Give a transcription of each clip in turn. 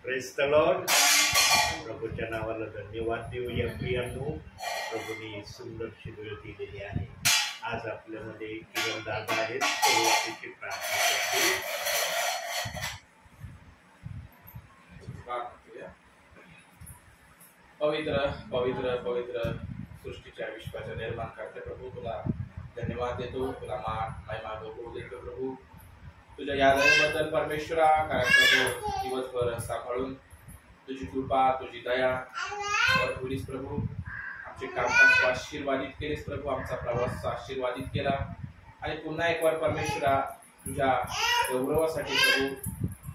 Praise the Lord. प्रभूच्या नावाला धन्यवाद देऊया प्रियांनो. प्रभूने सुंदरशी वेळ दिलेली आहे. आज आपल्यामध्ये किरण दादा आहेत, त्याची प्रार्थना करतो. पवित्र पवित्र पवित्र सृष्टीच्या विश्वाच्या निर्माण करते प्रभू, तुला धन्यवाद देतो, तुला महिमा गौरव देतो प्रभू. तुझ्या या दयेबद्दल परमेश्वरा, कारण प्रभू दिवसभर सांभाळून तुझी कृपा तुझी दया होलीस प्रभू. आमचे कामकाज आशीर्वादित केलेस प्रभू, आमचा प्रवास आशीर्वादित केला आणि पुन्हा एक वार परमेश्वरा तुझ्या गौरवासाठी प्रभू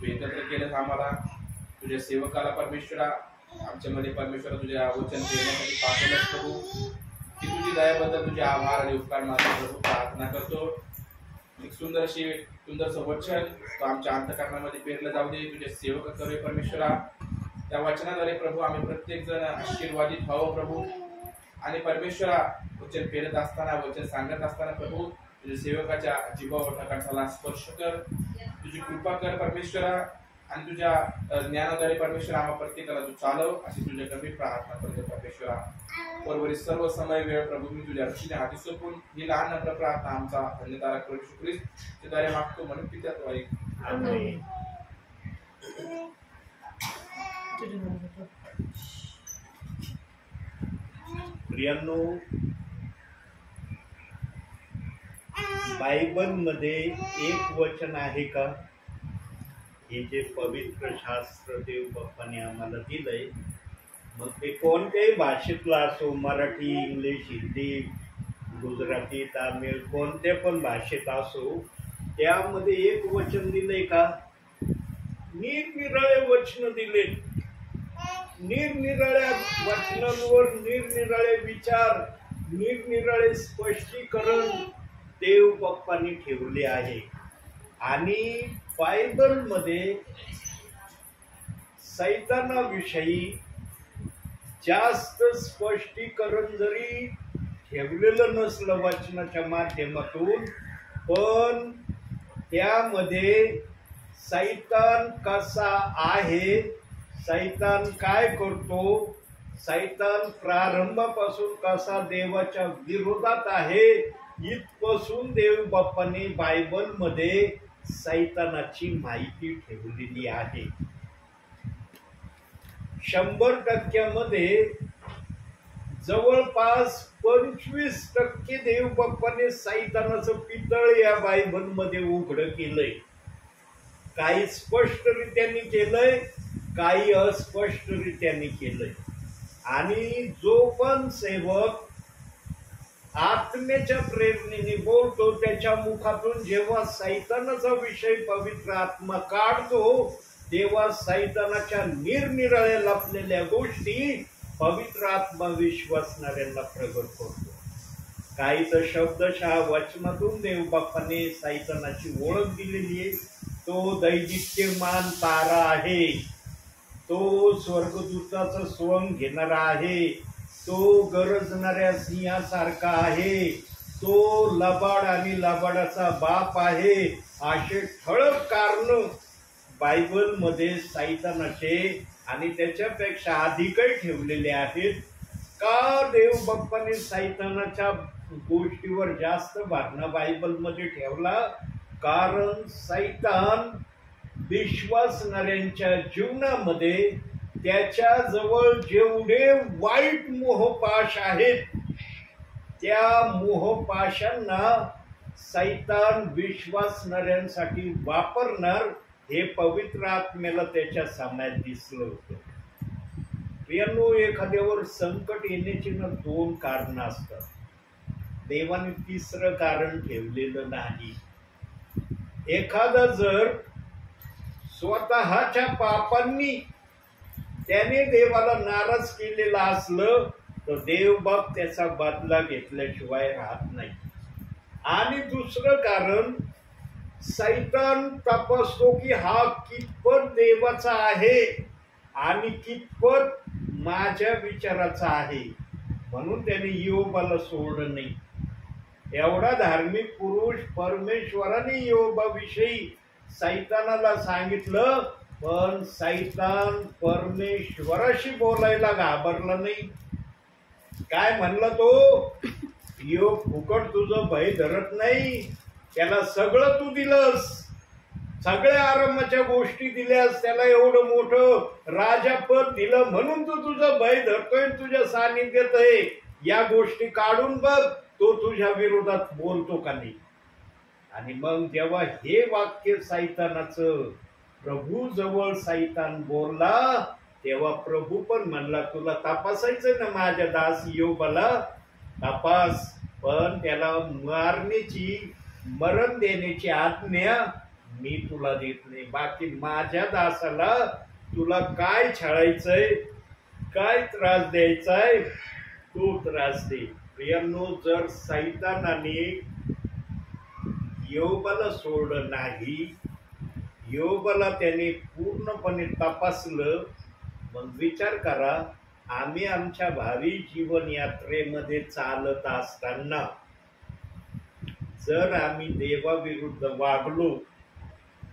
तू एकत्र केलंस आम्हाला. तुझ्या सेवकाला परमेश्वरा आमच्यामध्ये परमेश्वरा तुझ्या वचन देण्यासाठी पाठवलंस प्रभू. की तुझी दयाबद्दल तुझे आभार आणि उपकार मानतो प्रभू. प्रार्थना करतो एक सुंदरसं वचन तो आमच्या अंतःकरणामध्ये पेरलं जाऊ दे. तुझे सेवक करूया परमेश्वरा. त्या वचनाद्वारे प्रभू आम्ही प्रत्येक जण आशीर्वादित व्हावं प्रभू. आणि परमेश्वरा वचन पेरत असताना वचन सांगत असताना प्रभू तुझ्या सेवकाच्या जीवावर कंठाला स्पर्श कर. तुझी कृपा कर परमेश्वरा आणि तुझ्या ज्ञानाद्वारे परमेश्वरा आम्हा प्रत्येकाला तू चालव अशी तुझ्याकडे मी प्रार्थना करतो परमेश्वरा. बरोबर सर्व समय वेळ प्रभू मी तुझ्या रक्षणे हाती सोपून ही लहान नम्र प्रार्थना आमचा धन्यतारक प्रभू ख्रिस्त द्वारे मागतो म्हणून पित्याद्वारे आमेन. प्रियांनो, बायबल मध्ये एक वचन आहे का हे जे पवित्र शास्त्र देव बाप्पाने आम्हाला दिलंय, मग ते कोणत्याही भाषेतला असो, मराठी, इंग्लिश, हिंदी, गुजराती, तामिळ, कोणत्या पण भाषेत असो, त्यामध्ये एक वचन दिलंय का? निरनिराळे वचन दिले. निरनिराळ्या वचनांवर निरनिराळे विचार, निरनिराळे स्पष्टीकरण देव बाप्पांनी ठेवले आहे. आणि बायबलमध्ये सैतानाविषयी जास्त स्पष्टीकरण जरी ठेवलेलं नसलं वचनाच्या माध्यमातून, पण त्यामध्ये सैतान कसा आहे, सैतान काय करतो, सैतान प्रारंभापासून कसा देवाच्या विरोधात आहे, इथपासून देव बाप्पाने बायबलमध्ये सैतानाची माहिती ठेवलेली आहे. 100% जवळपास 25% देव बाप्पाने सैतानाचं पितळ या बायबलमध्ये उघड केलंय. काही स्पष्टरित्याने केलंय, काही अस्पष्टरित्याने केलंय. आणि जो पण सेवक आत्म्याच्या प्रेरणेने बोलतो, त्याच्या मुखातून जेव्हा सैतानाचा विषय पवित्र आत्मा काढतो, तेव्हा सैतानाच्या निरनिराळ्या लपलेल्या गोष्टी पवित्र आत्मा विश्वासणाऱ्यांना प्रगट करतो. काही तर शब्दशः वचनातून देव बाप्पाने सैतानाची ओळख दिलेली आहे. तो दैदिप्यमान तारा आहे, तो स्वर्गदूताचं स्वंग घेणारा आहे, तो गरजणाऱ्या सिंहासारखा आहे, तो लबाड आणि लबाडाचा बाप आहे. असे ठळक कारण बायबलमध्ये सैतानाचे आणि त्याच्यापेक्षा अधिकही ठेवलेले आहेत. का देव बाप्पाने सैतानाच्या गोष्टीवर जास्त भरणा बायबलमध्ये ठेवला? कारण सैतान विश्वासणाऱ्यांच्या जीवनामध्ये त्याच्या जवळ जेवढे वाईट मोहपाश आहेत, त्या मोहपाशांना सैतान विश्वासणाऱ्यांसाठी वापरणार हे पवित्र आत्म्याला त्याच्या समाजात दिसलं होतं. प्रियांनो, एखाद्यावर संकट येण्याची ना 2 कारण असतात. देवाने 3रं कारण ठेवलेलं नाही. एखादा जर स्वतःच्या पापांनी त्याने देवाला नाराज केलेला असलं तर देव बाप त्याचा बदला घेतल्याशिवाय राहत नाही. आणि 2रं कारण, सैतान तपासतो की हा कितपत देवाचा आहे आणि कितपत माझ्या विचाराचा आहे. म्हणून त्याने योबाला सोडलं नाही. एवढा धार्मिक पुरुष परमेश्वराने योबाविषयी सैतानाला सांगितलं, पण सैतान परमेश्वराशी बोलायला घाबरला नाही. काय म्हणला तो? यो फुकट तुझं भय धरत नाही, त्याला सगळं तू दिलंस, सगळ्या आरामाच्या गोष्टी दिल्यास, त्याला एवढं मोठं राजापद दिलं म्हणून तू तुझं भय धरतोय, तुझ्या सानिध्यात आहे. या गोष्टी काढून बघ, तो तुझ्या विरोधात बोलतो का नाही. आणि मग जेव्हा हे वाक्य सैतानाचं प्रभू जवळ सैतान बोलला, तेव्हा प्रभू पण म्हणला तुला तपासायचं ना माझ्या दास योबाला, तपास, पण त्याला मारण्याची, मरण देण्याची आज्ञा मी तुला देत नाही. बाकी माझ्या दासाला तुला काय छळायचंय, काय त्रास द्यायचाय, तो त्रास दे. प्रियांनो, जर सैतानाने योबाला सोडलं नाही, योबाला त्याने पूर्णपणे तपासलं, मग विचार करा, आम्ही आमच्या भावी जीवन यात्रेमध्ये चालत असताना जर आम्ही देवाविरुद्ध वागलो,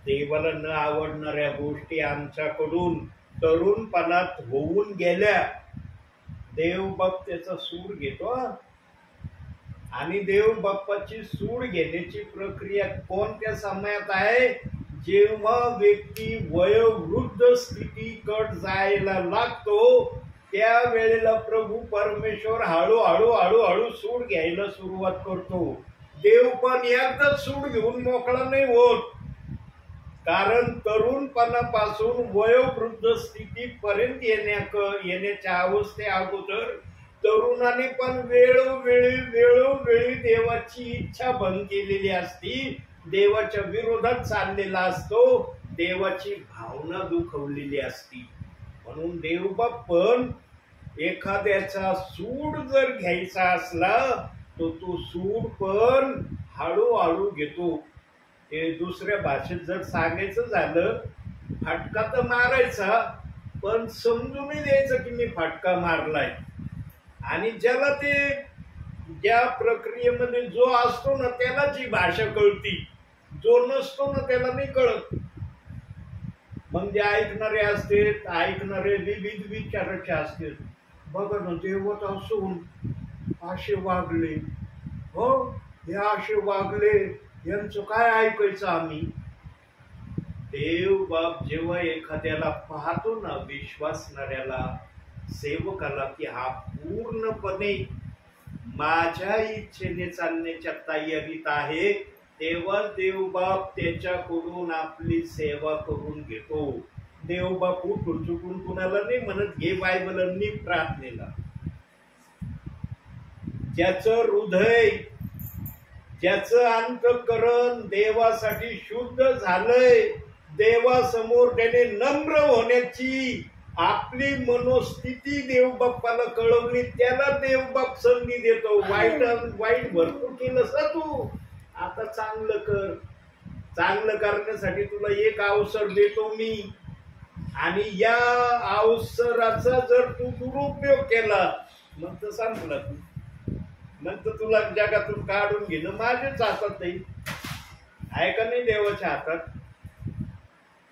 देवाला न आवडणाऱ्या गोष्टी आमच्याकडून तरुणपणात होऊन गेल्या, देव बाप त्याचा सूड घेतो. आणि देव बाप्पाची सूड घेण्याची प्रक्रिया कोणत्या समयात आहे? जेव्हा व्यक्ती वयोवृद्ध स्थितीकडे जायला लागतो, त्या वेळेला प्रभू परमेश्वर हळूहळू हळूहळू सूड घ्यायला सुरुवात करतो. देव पण एकदाच सूड घेऊन मोकळा नाही होत, कारण तरुणपणापासून वयोवृद्ध स्थितीपर्यंत येण्याच्या अवस्थे अगोदर तरुणाने पण वेळोवेळी देवाची इच्छा भंग केलेली असती, देवाच्या विरोधात चाललेला असतो, देवाची भावना दुखवलेली असती. म्हणून देवबाप पण एखाद्याचा सूड जर घ्यायचा असला तर तो सूड पण हळूहळू घेतो. ते दुसऱ्या भाषेत जर सांगायचं झालं, फटका तर मारायचा, पण समजून द्यायचं की मी फटका मारलाय. आणि ज्याला ते ज्या प्रक्रियेमध्ये जो असतो ना त्यालाच ही भाषा कळती, जो नसतो ना त्याला नाही कळत. मग जे ऐकणारे असते, ऐकणारे विविध विचाराचे असते. बघा ना, देवत असून असे वागले, हो हे असे वागले, यांचं काय ऐकायचं आम्ही. देव बाप जेव्हा एखाद्याला पाहतो ना, विश्वासणाऱ्याला, सेवकाला, की हा पूर्णपणे माझ्या इच्छेने चालण्याच्या तयारीत आहे, तेव्हा देवबाप त्याच्याकडून आपली सेवा करून घेतो. देवबाप उठून चुकून कुणाला नाही म्हणत घे बायबलांनी प्रार्थनेला. ज्याचं हृदय, ज्याचं अंतःकरण देवासाठी शुद्ध झालंय, देवासमोर त्याने नम्र होण्याची आपली मनोस्थिती देवबाप्पाला कळवली, त्याला देवबाप संधी देतो. वाईट भरपूर केलंस ना तू, आता चांगलं कर. चांगलं करण्यासाठी तुला एक अवसर देतो मी, आणि या अवसराचा जर तू दुरुपयोग केला मग तर सांगला तू, मग तर तुला जगातून काढून घेणं माझ्याच हातात आहे का नाही? देवाच्या हातात.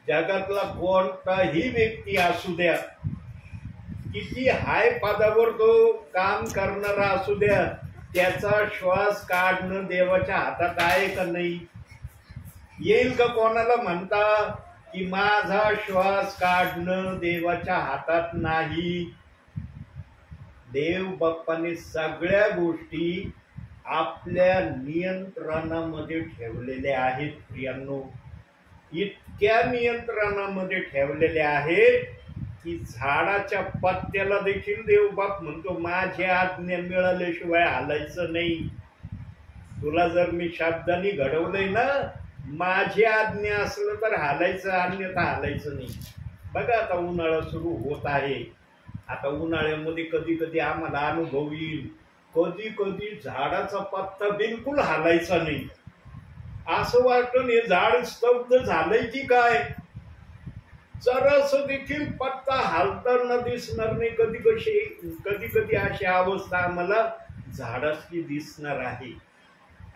जगातला कोणताही व्यक्ती असू द्या, किती हाय पदावर तो काम करणारा असू द्या, त्याचा श्वास काढणं देवाच्या हातात आहे का नाही? येईल का कोणाला म्हणता की माझा श्वास काढणं देवाच्या हातात नाही? देव बाप्पाने सगळ्या गोष्टी आपल्या नियंत्रणामध्ये ठेवलेल्या आहेत. प्रियांनो, इतक्या नियंत्रणामध्ये ठेवलेल्या आहेत की झाडाच्या पत्त्याला देखील देवबाप म्हणतो माझी आज्ञा मिळाल्याशिवाय हालायचं नाही. तुला जर मी शब्दाने घडवलंय ना, माझी आज्ञा असलं तर हालायचं, अन्यथा हालायचं नाही. बघा आता उन्हाळा सुरू होत आहे. आता उन्हाळ्यामध्ये कधी कधी आम्हाला अनुभव येईल, कधी कधी झाडाचा पत्ता बिलकुल हालायचा नाही. असं वाटतं हे झाड स्तब्ध झालंय की काय, जरास देखील पत्ता हालताना दिसणार नाही. कधी कधी अशी अवस्था आम्हाला झाडाची दिसणार आहे.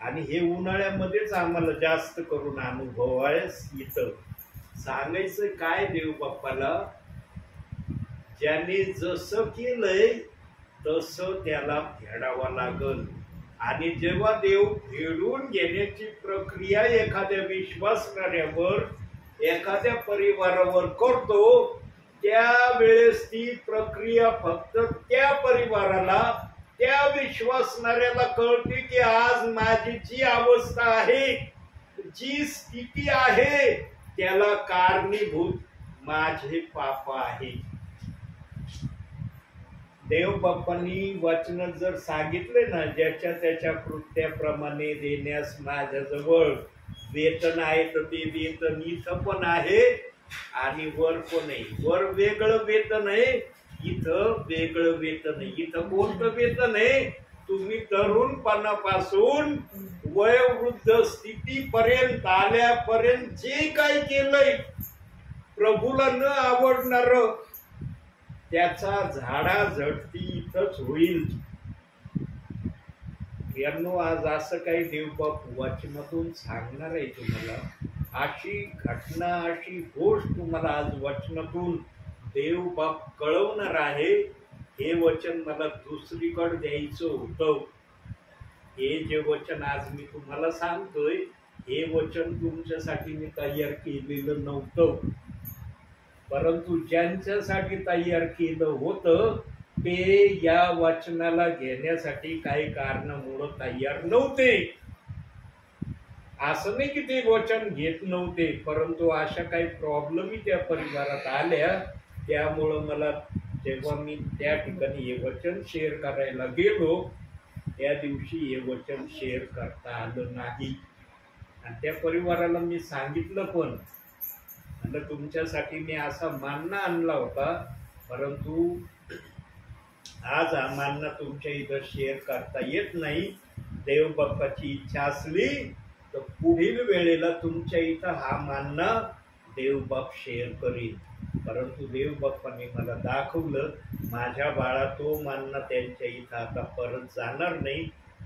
आणि हे उन्हाळ्यामध्येच आम्हाला जास्त करून अनुभव आहे इथं. सांगायचं काय देव बाप्पाला, ज्याने जसं केलंय तसं त्याला फेडावं लागल. आणि जेव्हा देव फेडून घेण्याची प्रक्रिया एखाद्या विश्वासणाऱ्यावर, एखाद्या परिवारावर करतो, त्यावेळेस ती प्रक्रिया फक्त त्या परिवाराला, त्या विश्वासणाऱ्याला कळते की आज माझी जी अवस्था आहे, जी स्थिती आहे, त्याला कारणीभूत माझे पाप आहे. देव बाप्पांनी वचन जर सांगितले ना, ज्याच्या त्याच्या कृत्याप्रमाणे देण्यास माझ्याजवळ वेतन आहे, तर ते वेतन इथं पण आहे आणि वर पण आहे. वर वेगळं वेतन आहे, इथं वेगळं वेतन आहे. इथं कोणतं वेतन आहे? तुम्ही तरुणपणापासून वयोवृद्ध स्थितीपर्यंत आल्यापर्यंत जे काही केलंय प्रभूला न आवडणार, त्याचा झाडा झडती इथंच होईल. यांनो, आज असं काही देवबाप वचनातून सांगणार आहे तुम्हाला. अशी घटना, अशी गोष्ट तुम्हाला आज वचनातून देवबाप कळवणार आहे. हे वचन मला दुसरीकडे द्यायचं होतं. हे जे वचन आज मी तुम्हाला सांगतोय, हे वचन तुमच्यासाठी मी तयार केलेलं नव्हतं. परंतु ज्यांच्यासाठी तयार केलं होतं ते या वचनाला घेण्यासाठी काही कारणामुळे तयार नव्हते. असं नाही की ते वचन घेत नव्हते, परंतु अशा काही प्रॉब्लेम त्या परिवारात आल्या. त्यामुळं मला जेव्हा मी त्या ठिकाणी हे वचन शेअर करायला गेलो, त्या दिवशी हे वचन शेअर करता आलं नाही. आणि त्या परिवाराला मी सांगितलं पण, म्हणलं तुमच्यासाठी मी असा मान्ना आणला होता, परंतु आज हा मान्ना तुमच्या इथं शेअर करता येत नाही. देव बाप्पाची इच्छा असली तर पुढील वेळेला तुमच्या इथं हा मान्ना देवबाप शेअर करीन. परंतु देव बाप्पाने मला दाखवलं, माझ्या बाळा तो मान्ना त्यांच्या इथं आता परत जाणार नाही.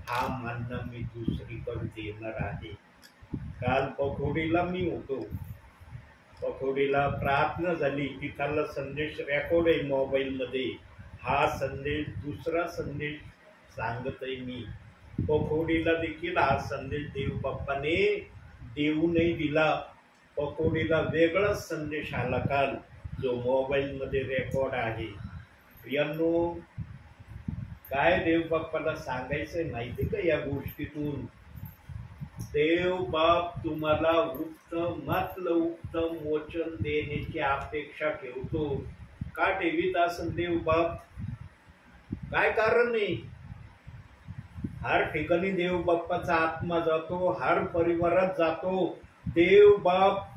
हा मान्ना मी दुसरीकडे देणार आहे. काल पखोडीला मी होतो. पखोडीला प्रार्थना झाली. तिथला संदेश रेकॉर्ड आहे मोबाईलमध्ये. हा संदेश, दुसरा संदेश सांगतोय मी. पखोडीला देखील हा संदेश देव बाप्पाने देऊ नाही दिला. पखोडीला वेगळाच संदेश आला काल, जो मोबाईलमध्ये रेकॉर्ड आहे. प्रियांनो, काय देव बाप्पाला सांगायचंय माहिती का या गोष्टीतून? देव बाप तुम्हाला उत्तमातलं उत्तम वचन देण्याची अपेक्षा ठेवतो. का ठेवीत असेल देव बाप? काय कारण नाही? हर ठिकाणी देव बाप्पाचा आत्मा जातो, हर परिवारात जातो. देव बाप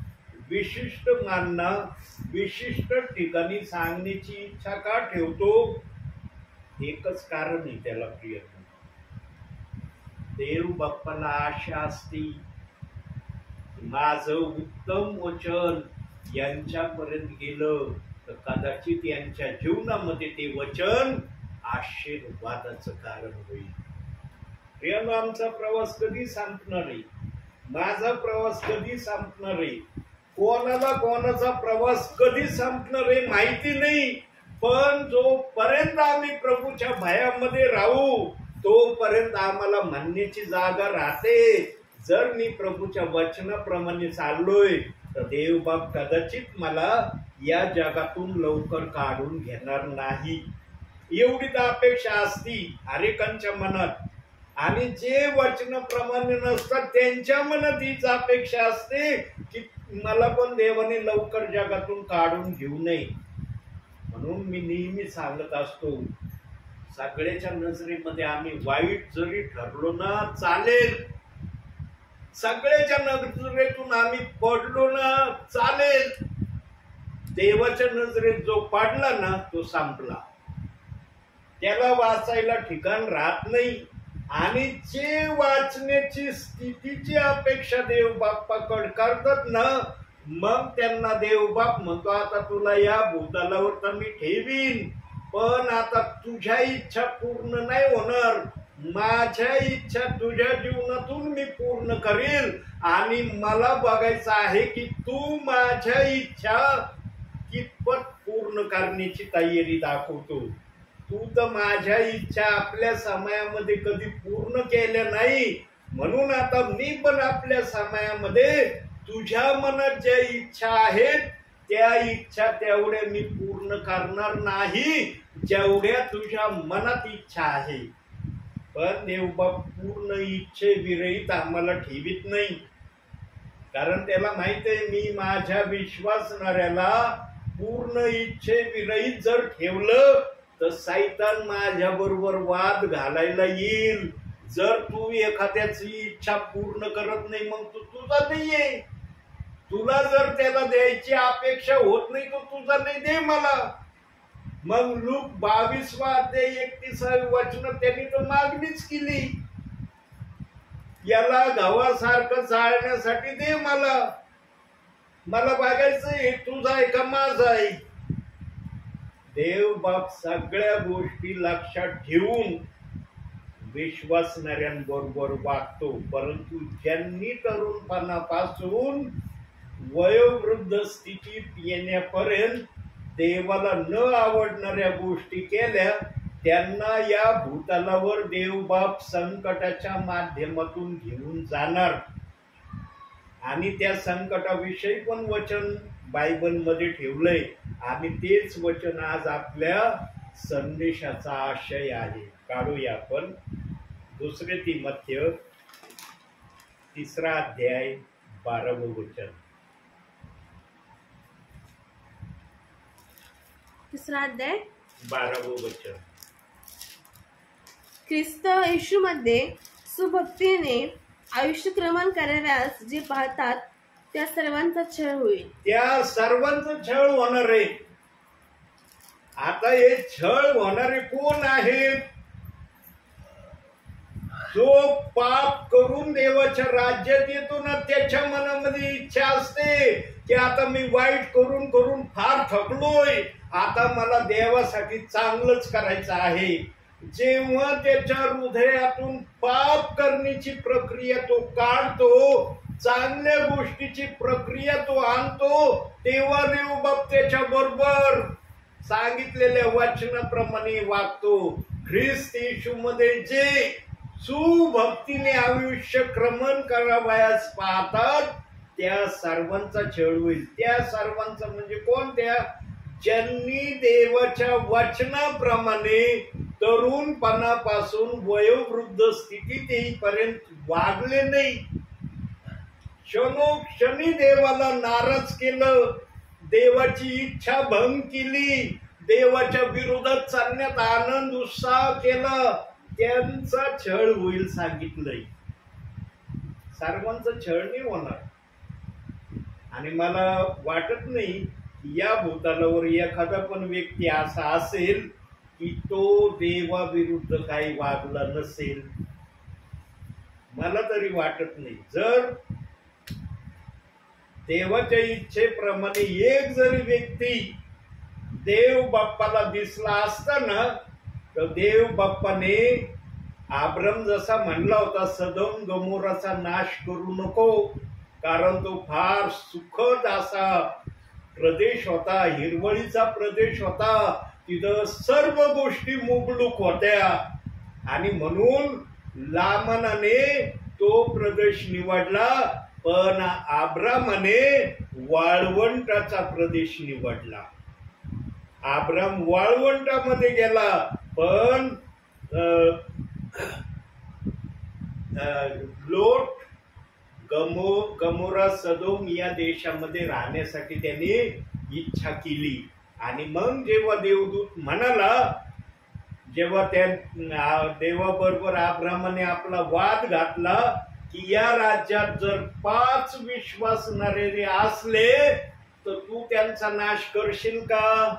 विशिष्ट मानना, विशिष्ट ठिकाणी सांगण्याची इच्छा का ठेवतो? एकच कारण आहे त्याला. प्रिय देव बाप्पाला आशा असते, माझं उत्तम वचन यांच्यापर्यंत गेलं तर कदाचित यांच्या जीवनामध्ये ते वचन आशीर्वादाचं कारण होईल. प्रियांनो, आमचा प्रवास कधी संपणार आहे? माझा प्रवास कधी संपणार आहे? कोणाला कोणाचा प्रवास कधी संपणार आहे माहिती नाही. पण जोपर्यंत आम्ही प्रभूच्या भयामध्ये राहू तोपर्यंत आम्हाला म्हणण्याची जागा राहते. जर मी प्रभूच्या वचनाप्रमाणे चाललोय तर देव बाप कदाचित मला या जगातून लवकर काढून घेणार नाही, एवढी तर अपेक्षा असती हरेकांच्या मनात. आणि जे वचनाप्रमाणे नसतात त्यांच्या मनात हीच अपेक्षा असते की मला पण देवाने लवकर जगातून काढून घेऊ नये. म्हणून मी नेहमी सांगत असतो, सगळ्याच्या नजरेमध्ये आम्ही वाईट जरी ठरलो ना चालेल, सगळ्याच्या नजरेतून आम्ही पडलो ना चालेल, देवाच्या नजरेत जो पडला ना तो संपला. त्याला वाचायला ठिकाण राहत नाही. आणि जे वाचण्याची स्थितीची अपेक्षा देव बाप्पाकडे करतात ना, मग त्यांना देव बाप म्हणतो, आता तुला या भूतलावर तर मी ठेवीन, पण आता तुझ्या इच्छा पूर्ण नाही होणार, माझ्या इच्छा तुझ्या जीवनातून मी पूर्ण करेल आणि मला बघायचं आहे की तू माझ्या इच्छा कितपत पूर्ण करण्याची तयारी दाखवतो. तू तर माझ्या इच्छा आपल्या समयामध्ये कधी पूर्ण केल्या नाही, म्हणून आता मी पण आपल्या समयामध्ये तुझ्या मनात ज्या इच्छा आहेत त्या इच्छा तेवढ्या मी पूर्ण करणार नाही जेवढ्या तुझ्या मनात इच्छा आहे. पण देवबाप पूर्ण इच्छे विरहित आम्हाला ठेवीत नाही, कारण त्याला माहित आहे मी माझ्या विश्वासणाऱ्याला पूर्ण इच्छे विरहित जर ठेवलं तर सैतान माझ्या बरोबर वाद घालायला येईल. जर तू एखाद्याची इच्छा पूर्ण करत नाही मग तू तुझा नाहीये. तुला जर त्याला द्यायची अपेक्षा होत नाही तर तुझा नाही दे मला. मग लूक 22:31 वचन त्यांनी तर मागणीच केली, याला गव्हासारखं चालण्यासाठी दे मला, मला बघायचंय तुझा आहे का माझा आहे. देव बाप सगळ्या गोष्टी लक्षात ठेवून विश्वासणाऱ्यांबरोबर वागतो, परंतु ज्यांनी तरुणपणापासून वयोवृद्ध स्थितीत येण्यापर्यंत देवाला न आवडणाऱ्या गोष्टी केल्या त्यांना या भूतलावर देवबाप संकटाच्या माध्यमातून घेऊन जाणार. आणि त्या संकटाविषयी पण वचन बायबलमध्ये ठेवलंय आणि तेच वचन आज आपल्या संदेशाचा आशय आहे. काढूया आपण 2 तिमोथेय 3 अध्याय 12 वचन. 3 अध्याय 12 वचन. ख्रिस्त येशूमध्ये सुभक्तीने आयुष्य क्रमण कराव्यास जे पाहतात त्या सर्वांचा छळ होईल. त्या सर्वांचा छळ होणार आहे. आता हे छळ होणारे कोण आहेत? जो पाप करून देवाच्या राज्यात येतो ना त्याच्या मनामध्ये इच्छा असते की आता मी वाईट करून करून फार थकलोय, आता मला देवासाठी चांगलंच करायचं आहे. जेव्हा त्याच्या हृदयातून पाप करण्याची प्रक्रिया तो काढतो, चांगल्या गोष्टीची प्रक्रिया तो आणतो, तेव्हा देवबाप त्याच्या बरोबर सांगितलेल्या वचनाप्रमाणे वागतो. ख्रिस्त येशूमध्ये जे सुभक्तीने आयुष्य क्रमण करावयास पाहतात त्या सर्वांचा छळ होईल. त्या सर्वांचा म्हणजे कोणत्या? ज्यांनी देवाच्या वचनाप्रमाणे तरुणपणापासून वयोवृद्ध स्थितीत येईपर्यंत वागले नाही, क्षणोक्षणी देवाला नाराज केलं, देवाची इच्छा भंग केली, देवाच्या विरोधात चालण्यात आनंद उत्साह केला, त्यांचा छळ होईल सांगितलंय. सर्वांचा छळ नाही होणार. आणि मला वाटत नाही या भूतलावर एखादा पण व्यक्ती असा असेल की तो देवाविरुद्ध काही वागला नसेल. मला तरी वाटत नाही. जर देवाच्या इच्छेप्रमाणे एक जरी व्यक्ती देव बाप्पाला दिसला असता ना तर देव बाप्पाने अब्राम जसा म्हणला होता सदोम गमोराचा नाश करू नको, कारण तो फार सुखद असा प्रदेश होता, हिरवळीचा प्रदेश होता, तिथं सर्व गोष्टी मुबलूक होत्या आणि म्हणून लामनाने तो प्रदेश निवडला, पण अब्रामाने वाळवंटाचा प्रदेश निवडला. अब्राम वाळवंटामध्ये गेला, पण लोट गमोरा सदोम या देशामध्ये राहण्यासाठी त्याने इच्छा केली. आणि मग जेव्हा देवदूत म्हणाला, जेव्हा त्या देवाबरोबर अब्रामाने आपला वाद घातला की या राज्यात जर 5 विश्वासणारे असले तर तू त्यांचा नाश करशील का?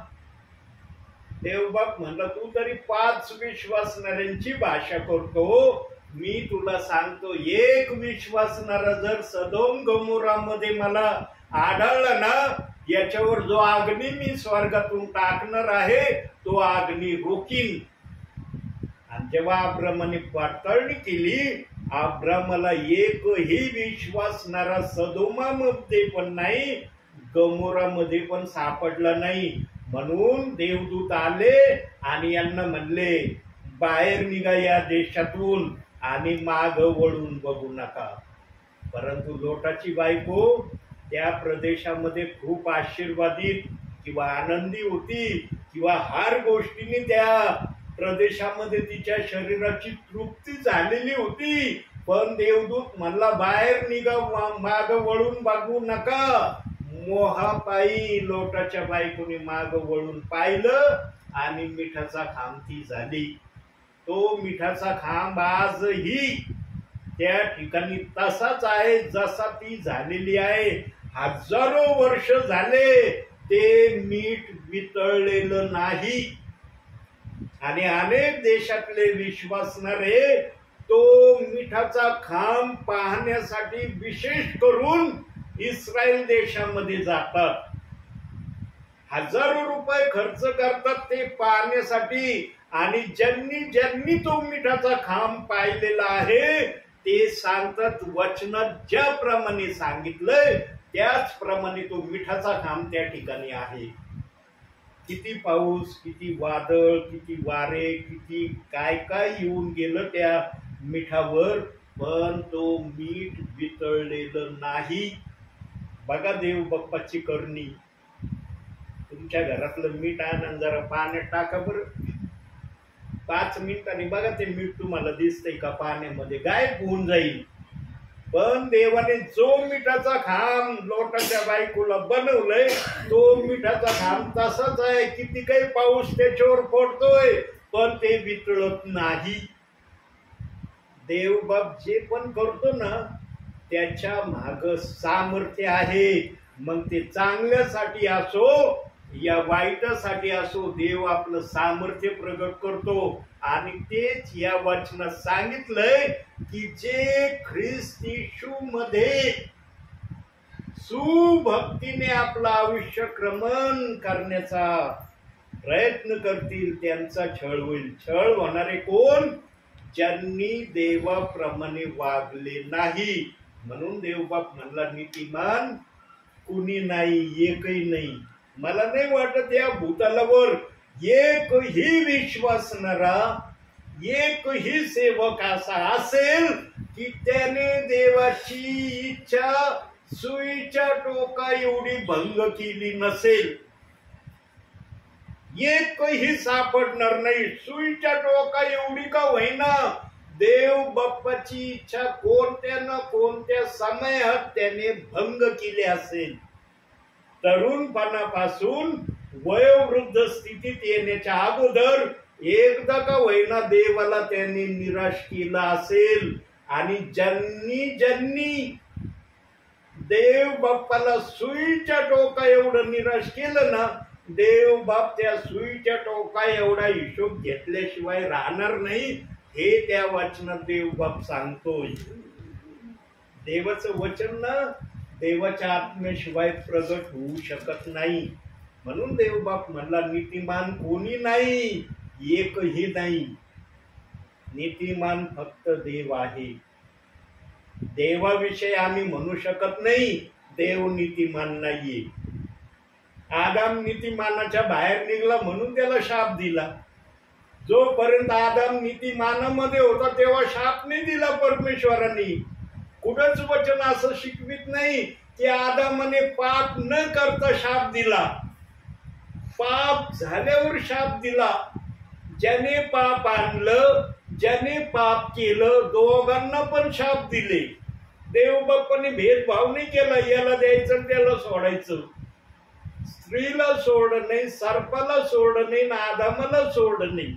देवबाप म्हणला तू तरी 5 विश्वासणाऱ्यांची भाषा करतो, मी तुला सांगतो एक विश्वासणारा जर सदोम गमोरामध्ये मला आढळला ना, याच्यावर जो अग्नी मी स्वर्गातून टाकणार आहे तो अग्नी रोखीन. आणि जेव्हा अब्रामाने पातळणी केली, अब्रामाला एकही विश्वासणारा सदोमामध्ये पण नाही, गमोरामध्ये पण सापडला नाही. म्हणून देवदूत आले आणि यांना म्हणले, बाहेर निघा या देशातून आणि माग वळून बघू नका. परंतु लोटाची बायको त्या प्रदेशामध्ये खूप आशीर्वादित किंवा आनंदी होती, किंवा हर गोष्टीने त्या प्रदेशामध्ये तिच्या शरीराची तृप्ती झालेली होती. पण देवदूत म्हणला, बाहेर निघा, माग वळून बघू नका. मोहापायी लोटाच्या बायकोने माग वळून पाहिलं आणि मिठाचा खांब ती झाली. तो मिठाचा खांब आजही त्या ठिकाणी तसाच आहे जसा ती झालेली आहे. हजारो वर्ष झाले ते मीठ वितळलेलं नाही. आणि अनेक देशातले विश्वासणारे तो मिठाचा खांब पाहण्यासाठी विशेष करून इस्रायल देशामध्ये जातात. हजारो रुपये खर्च करतात ते पाहण्यासाठी. आणि ज्यांनी तो मिठाचा खांब पाहिलेला आहे ते सांगतात, वचनात ज्याप्रमाणे सांगितलंय त्याचप्रमाणे तो मिठाचा खांब त्या ठिकाणी आहे. किती पाऊस, किती वादळ, किती वारे, किती काय काय येऊन गेलं त्या मिठावर, पण तो मीठ वितळलेलं नाही. बघा देव बाप्पाची करणी. तुमच्या घरातलं मीठ आणून जरा पाण्यात टाका बरं, 5 मिनिटांनी बघा ते मीठ तुम्हाला दिसतंय का पाण्यामध्ये, गायब होऊन जाईल. पण देवाने जो मिठाचा खांब लोटाच्या बायकोला बनवलंय, तो मिठाचा खांब तसाच आहे. किती काही पाऊस त्याच्यावर पडतोय पण ते वितळत नाही. देवबाप जे पण करतो ना त्याच्या माग सामर्थ्य आहे. मग ते चांगल्यासाठी असो या वाईटासाठी असो, देव आपलं सामर्थ्य प्रगट करतो. आणि तेच या वचनात सांगितलंय की जे ख्रिस्त येशू मध्ये सुभक्तीने आपलं आयुष्य क्रमण करण्याचा प्रयत्न करतील त्यांचा छळ होईल. छळ होणारे कोण? ज्यांनी देवाप्रमाणे वागले नाही. म्हणून देवबाप म्हणला, नीतिमान कुणी नाही, एकही नाही. मला नाही वाटत या भूतलावर एकही विश्वासणारा, एकही सेवक असा असेल की त्याने देवाची इच्छा सुईच्या टोका एवढी भंग केली नसेल. एकही सापडणार नाही. सुईच्या टोका एवढी का होईना देव बाप्पाची इच्छा कोणत्या ना कोणत्या समयात त्याने भंग केली असेल. तरुणपणापासून वयोवृद्ध स्थितीत येण्याच्या अगोदर एकदा का होईना देवाला त्यांनी निराश केला असेल. आणि ज्यांनी देव बाप्पाला सुईच्या टोका एवढं निराश केलं ना, देव बाप त्या सुईच्या टोका एवढा हिशोब घेतल्याशिवाय राहणार नाही. हे त्या वचनात देव बाप सांगतोय. देवाचं वचन ना देवाच्या आत्म्याशिवाय प्रगट होऊ शकत नाही. म्हणून देव बाप म्हणला, नीतिमान कोणी नाही, एकही नाही. नीतिमान फक्त देव आहे. देवाविषयी आम्ही म्हणू शकत नाही देव नीतिमान नाहीये. आदाम नीतिमानाच्या बाहेर निघाला म्हणून त्याला शाप दिला. जोपर्यंत आदाम नीतिमानामध्ये होता तेव्हा शाप नाही दिला परमेश्वरांनी. कुठंच वचन असं शिकवित नाही की आदामाने पाप न करता शाप दिला. पाप झाल्यावर शाप दिला. ज्याने पाप आणलं, ज्याने पाप केलं, दोघांना पण शाप दिले. देवबापाने भेदभाव नाही केला, याला द्यायचं त्याला सोडायचं. स्त्रीला सोडलं नाही, सर्पाला सोडलं नाही, आदामाला सोडलं नाही.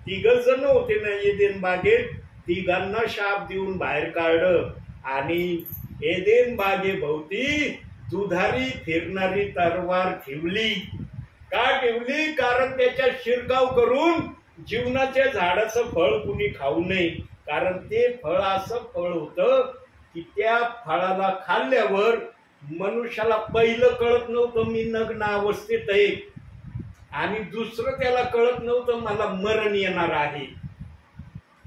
3 जण होते ना एदेन बागेत, 3 शाप देऊन बाहेर काढलं. आणि एदेन बागेभोवती दुधारी फिरणारी तरवार ठेवली. का ठेवली? कारण त्याच्या शिरकाव करून जीवनाच्या झाडाचं फळ कुणी खाऊ नये. कारण ते फळ असं फळ होतं की त्या फळाला खाल्ल्यावर मनुष्याला पहिलं कळत नव्हतं मी नग्न अवस्थेत आहे, आणि दुसरं त्याला कळत नव्हतं मला मरण येणार आहे.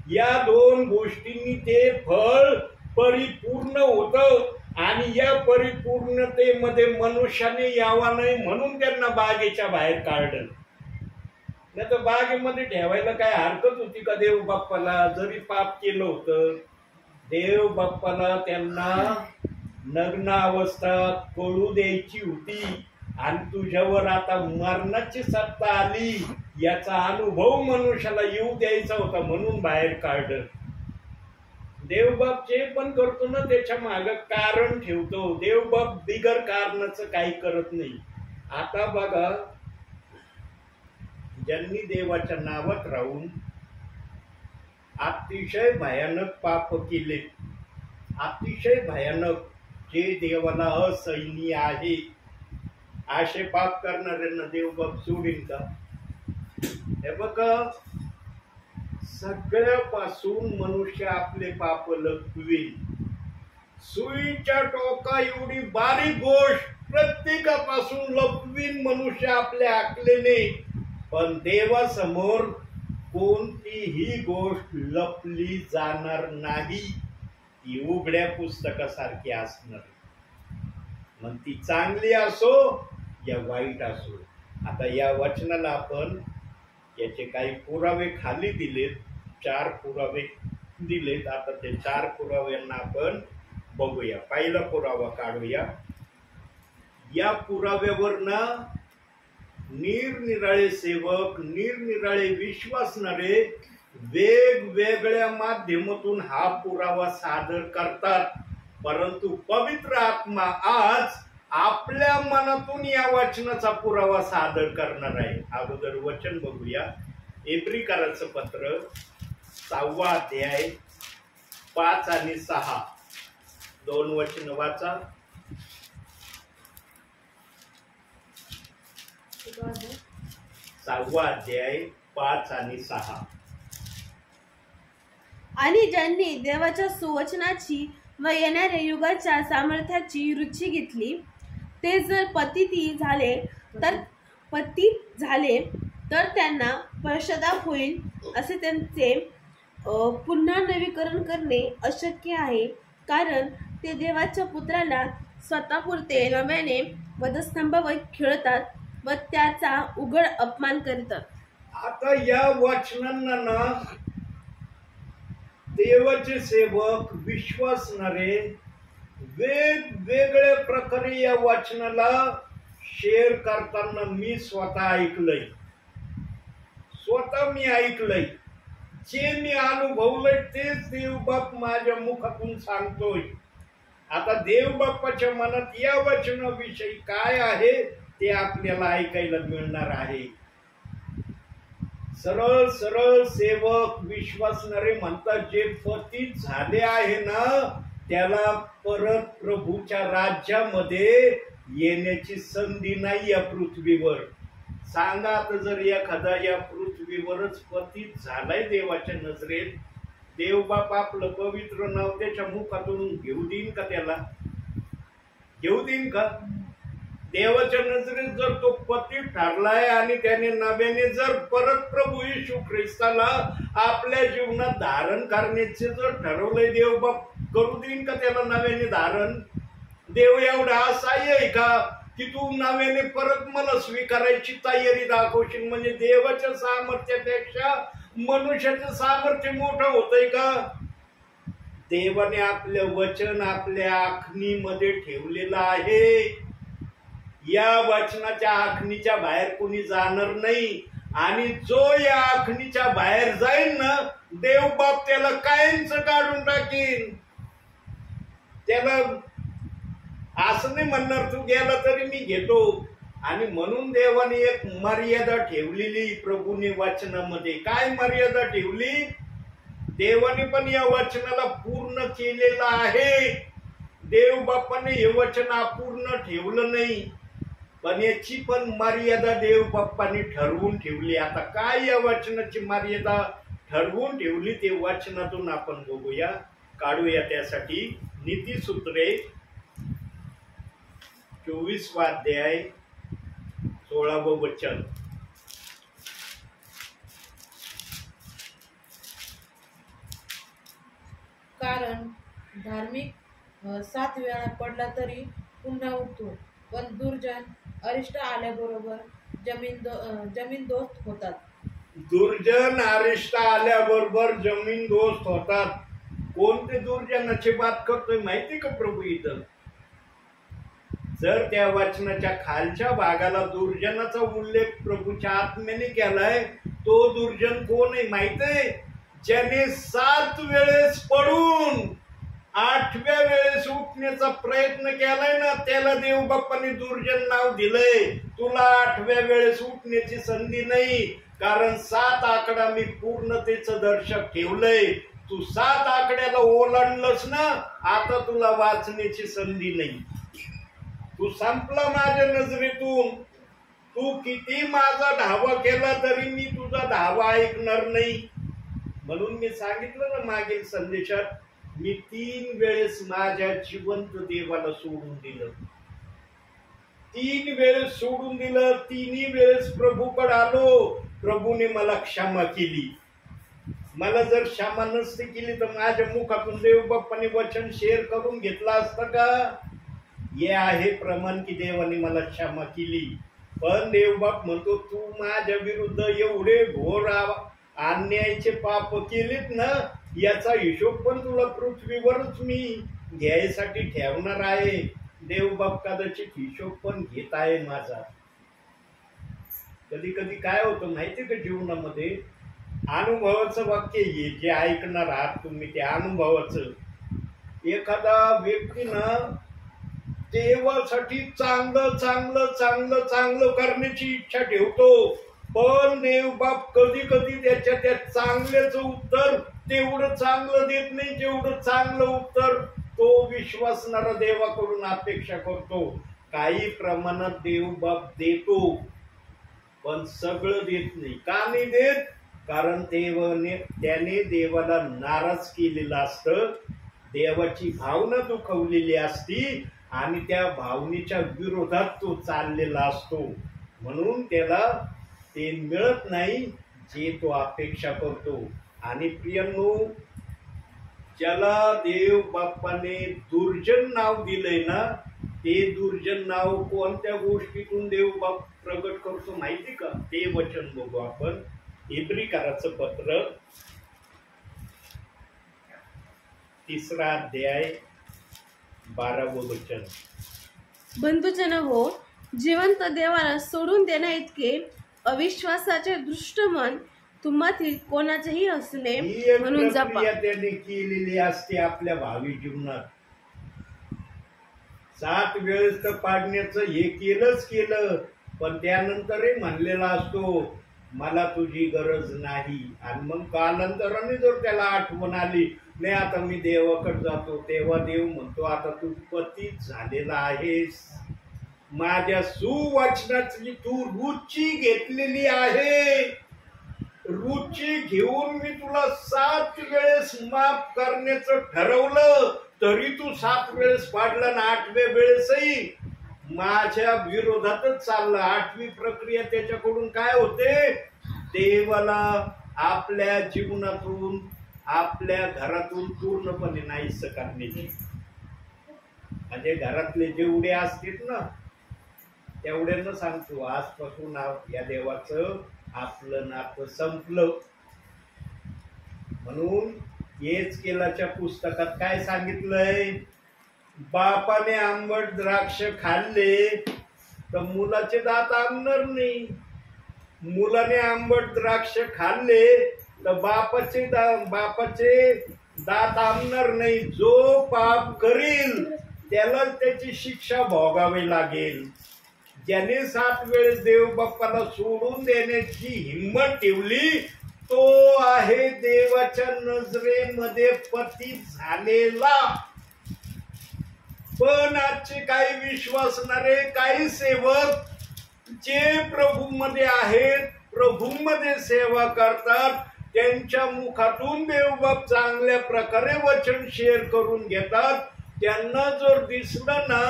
या दोन गोष्टींनी ते फळ परिपूर्ण होतं आणि या परिपूर्णतेमध्ये मनुष्याने यावा नाही म्हणून त्यांना बागेच्या बाहेर काढलं. नाही तर बागेमध्ये ठेवायला काय हरकत होती का देव बाप्पाला? जरी पाप केलं होतं देव बाप्पाला त्यांना नग्न अवस्था कळू द्यायची होती आणि तुझ्यावर आता मरणाची सत्ता आली याचा अनुभव मनुष्याला येऊ द्यायचा होता म्हणून बाहेर काढलं. देवबाप जे पण करतो ना त्याच्या माग कारण ठेवतो. देवबाप बिगर कारणाचं काही करत नाही. आता बघा, ज्यांनी देवाच्या नावात राहून अतिशय भयानक पाप केले, अतिशय भयानक, जे देवाला असहनीय आहे, असे पाप करणाऱ्यांना देवबाप सोडील का? हे बघा, सगळ्यापासून मनुष्य आपले पाप लपवेल. सुईच्या टोका एवढी बारीक गोष्ट प्रत्येकापासून लपवीन मनुष्य आपल्या अकलेने, पण देवासमोर कोणतीही गोष्ट लपली जाणार नाही. ती उघड्या पुस्तकासारखी असणार. मग ती चांगली असो या वाईट असो. आता या वचनाला आपण याचे काही पुरावे खाली दिलेत, 4 पुरावे दिलेत. आता ते 4 पुराव्यांना आपण बघूया. पहिला पुरावा काढूया. या पुराव्यावरनं निरनिराळे सेवक, निरनिराळे विश्वासणारे वेगवेगळ्या माध्यमातून हा पुरावा सादर करतात, परंतु पवित्र आत्मा आज आपल्या मनातून या वचनाचा पुरावा सादर करणार आहे. अगोदर वचन बघूया. इब्रिकरांचं पत्र 6वा अध्याय 5 आणि 6 दोन वचन वाचा. 6वा अध्याय 5 आणि 6. आणि ज्यांनी देवाच्या सुवचनाची व येणाऱ्या युगाच्या सामर्थ्याची रुची घेतली, ते जर पतित झाले तर त्यांना पश्चाताप होईल. असे त्यांचे पुन्हा नवीकरण करणे अशक्य आहे, कारण ते देवाच्या पुत्राला स्वतःपुरते नव्याने वधस्तंभावर खेळतात व त्याचा उघड अपमान करतात. आता या वचनांना ना देवाचे सेवक, विश्वासणारे वेगवेगळ्या प्रकारे या वचनाला शेअर करताना मी स्वतः ऐकलंय. मी ऐकलंय. जे मी अनुभवलंय तेच देवबाप माझ्या मुखातून सांगतोय. आता देवबापाच्या मनात या वचनाविषयी काय आहे ते आपल्याला ऐकायला मिळणार आहे. सरळ सरळ सेवक, विश्वासणारे म्हणतात, जे पतित झाले आहे ना त्याला परत प्रभूच्या राज्यामध्ये येण्याची संधी नाही या पृथ्वीवर. सांगा, आता जर एखादा या पृथ्वीवरच पतित झालाय देवाच्या नजरेत, देवबाप आपलं पवित्र नाव त्याच्या मुखातून घेऊ देईन का? त्याला घेऊ देईन का? देवाच्या नजरेत जर तो पतित ठरलाय आणि त्याने नव्याने जर परत प्रभू येशू ख्रिस्ताला आपल्या जीवनात धारण करण्याचे जर ठरवलंय, देवबाप करू देईन का त्याला नव्याने धारण? देव एवढा असहाय्य आहे का की तू नव्याने परत मला स्वीकारायची तयारी दाखवशील? म्हणजे देवाच्या सामर्थ्यापेक्षा मनुष्याचं सामर्थ्य मोठं होतंय का? देवाने आपलं वचन आपल्या आखणीमध्ये ठेवलेलं आहे. या वचनाच्या आखणीच्या बाहेर कोणी जाणार नाही. आणि जो या आखणीच्या बाहेर जाईल ना, देवबाप त्याला कायमच काढून टाकीन. त्याला असं नाही म्हणणार तू गेला तरी मी घेतो. आणि म्हणून देवाने एक मर्यादा ठेवलेली प्रभूने वचनामध्ये. काय मर्यादा ठेवली? देवाने पण या वचनाला पूर्ण केलेलं आहे. देवबापाने हे वचन अपूर्ण ठेवलं नाही, पण याची पण मर्यादा देवबाप्पाने ठरवून ठेवली. आता काय या वचनाची मर्यादा ठरवून ठेवली ते वचनातून आपण बघूया, काढूया. त्यासाठी नीतिसूत्रे 24वा अध्याय 16वं वचन. कारण धार्मिक 7 वेळा पडला तरी पुन्हा उठतो, पण दुर्जन अरिष्ट आल्याबरोबर जमीनदोस्त होतात. दुर्जन अरिष्ट आल्याबरोबर जमीनदोस्त होतात. कोणते दुर्जनाची बात करतोय माहिती का प्रभू इथं? जर त्या वचनाच्या खालच्या भागाला दुर्जनाचा उल्लेख प्रभूच्या आत्म्याने केलाय, तो दुर्जन कोण आहे माहित आहे? ज्याने 7 वेळेस पडून 8व्या वेळेस उठण्याचा प्रयत्न केलाय ना, त्याला देव बाप्पाने दुर्जन नाव दिलंय. तुला 8व्या वेळेस उठण्याची संधी नाही, कारण 7 आकडा मी पूर्णतेचं दर्शक ठेवलंय. तू 7 आकड्याला ओलांडलंस ना, आता तुला वाचण्याची संधी नाही. तू संपला माझ्या नजरेतून. तू किती माझा धावा केला तरी मी तुझा धावा ऐकणार नाही. म्हणून मी सांगितलं ना मागील संदेशात, मी 3 वेळेस माझ्या जिवंत देवाला सोडून दिलं. 3 वेळेस सोडून दिलं. 3ही वेळेस प्रभूकडे आलो. प्रभूने मला क्षमा केली. मला जर क्षमा नसती केली तर माझ्या मुखातून देव बाप्पाने वचन शेअर करून घेतलं असतं का? हे आहे प्रमाण की देवाने मला क्षमा केली. पण देवबाप म्हणतो, तू माझ्या विरुद्ध एवढे घोर अन्यायाचे पाप केलेत ना, याचा हिशोब पण तुला पृथ्वीवरच मी घ्यायसाठी ठेवणार आहे. देवबाप कदाचित हिशोब पण घेत आहे माझा. कधी कधी काय होतं माहितीये का जीवनामध्ये? अनुभवाचं वाक्य हे जे ऐकणार आहात तुम्ही, ते अनुभवाचं. एखादा व्यक्ती ना देवासाठी चांगलं चांगलं चांगलं चांगलं करण्याची इच्छा ठेवतो, पण देवबाप कधी कधी त्याच्या त्या चांगल्याचं उत्तर तेवढं चांगलं देत नाही जेवढं चांगलं उत्तर तो विश्वासणारा देवाकडून अपेक्षा करतो. काही प्रमाणात देवबाप देतो, पण सगळं देत नाही. का नाही देत? कारण त्याने देवाला नाराज केलेलं असतं, देवाची भावना दुखवलेली असती आणि त्या भावनेच्या विरोधात तो चाललेला असतो. म्हणून त्याला ते मिळत नाही जे तो अपेक्षा करतो. आणि प्रियांनो, ज्याला देव बाप्पाने दुर्जन नाव दिलंय ना, ते दुर्जन नाव कोणत्या गोष्टीतून देव बाप प्रगट करतो माहिती का? ते वचन बघू आपण. इब्रिकराचं पत्र 3रा अध्याय 12वं वचन. बंधुजन हो, जिवंत देवाला सोडून देण्या इतके अविश्वासाचे दुष्ट मन तुम्हातील कोणाचेही असले म्हणून जपा. त्याने केलेली असते आपल्या भावी जीवनात. 7 वेळेस तर पाडण्याचं हे केलं, पण त्यानंतरही म्हणलेला असतो मला तुझी गरज नाही. आणि मग कालांतराने जर त्याला आठवण आली, नाही आता मी देवाकडे जातो, तेव्हा देव म्हणतो आता तू पतित झालेला आहेस. माझ्या सुवचनाची तू रुची घेतलेली आहे. रुची घेऊन मी तुला 7 वेळेस माफ करण्याचं ठरवलं, तरी तू 7 वेळेस पाडला ना 8व्या वेळेसही माझ्या विरोधातच चालला. 8वी प्रक्रिया त्याच्याकडून काय होते? देवाला आपल्या जीवनातून आपल्या घरातून पूर्णपणे नाहीस करण्याची. म्हणजे घरातले जेवढे असतील ना तेवढ्यांना सांगतो, आजपासून या देवाचं आपलं नातं संपलं. म्हणून एहेजकेलाच्या पुस्तकात काय सांगितलंय? बापाने आंबट द्राक्ष खाल्ले तर मुलाचे दात आंबणार नाही. मुलाने आंबट द्राक्ष खाल्ले तर बापाचे दात आंबणार नाही. जो पाप करील त्याला त्याची शिक्षा भोगावी लागेल. ज्याने 7 वेळेस देव बाप्पाला सोडून देण्याची हिंमत ठेवली, तो आहे देवाच्या नजरेमध्ये पतित झालेला. पण आजचे काही विश्वासणारे काही सेवक जे प्रभूमध्ये आहेत, प्रभूमध्ये सेवा करतात, त्यांच्या मुखातून देवबाप चांगल्या प्रकारे वचन शेअर करून घेतात. त्यांना जर दिसलं ना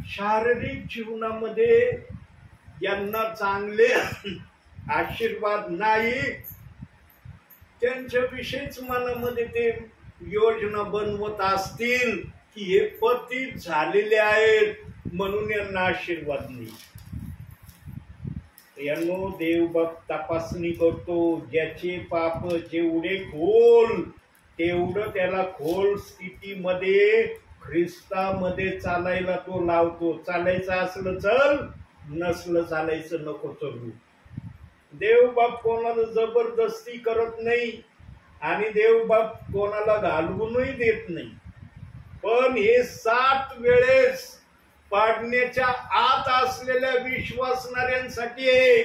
शारीरिक जीवनामध्ये यांना चांगले आशीर्वाद नाही, त्यांच्या विषयीच मनामध्ये ते योजना बनवत असतील की हे पतित झालेले आहेत म्हणून यांना आशीर्वाद नाही. यांनो देव बाप तपासणी करतो. ज्याचे पाप जेवढे खोल तेवढं त्याला खोल स्थितीमध्ये ख्रिस्तामध्ये चालायला तो लावतो. चालायचं असलं चल, नसलं चालायचं नको चलू. देव बाप कोणाला जबरदस्ती करत नाही आणि देव बाप कोणाला घालवूनही देत नाही. पण हे 7 वेळेस पाडण्याच्या आत असलेल्या विश्वासणाऱ्यांसाठी आहे.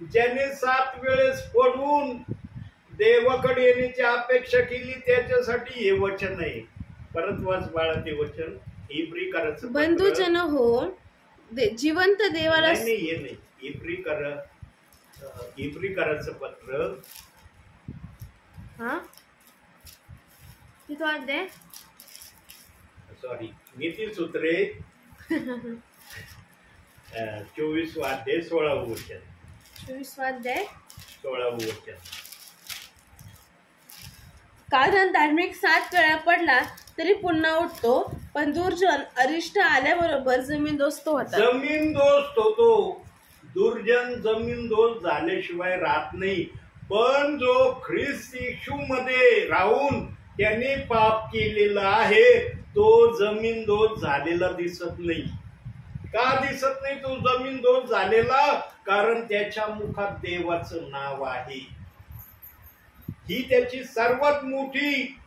ज्याने 7 वेळेस पडून देवाकडे येण्याची अपेक्षा केली त्याच्यासाठी हे वचन आहे. परत वाच बाळा ते वचन. इब्रीकराचं बंधुजन हो, जिवंत देवाला नाही इब्रीकराचं पत्र. हा तिथं वाच सॉरी नीतिसूत्रे 24 अध्याय 16 वचन. 24 अध्याय 16 वचन. कारण धार्मिक 7 वेळा पडला तरी पुन्हा उठतो, पण दुर्जन अरिष्ट आल्याबरोबर जमीनदोस्त होता. जमीनदोस्त होतो. दुर्जन जमीनदोस्त झाल्याशिवाय राहत नाही. पण जो ख्रिस्त येशू मध्ये राहून त्याने पाप केलेला आहे तो जमीनदोस्त झालेला दिसत नाही. का दिसत नाही तो जमीनदोस्त झालेला? कारण त्याच्या मुखात देवाचं नाव आहे. ही त्याची सर्वात मोठी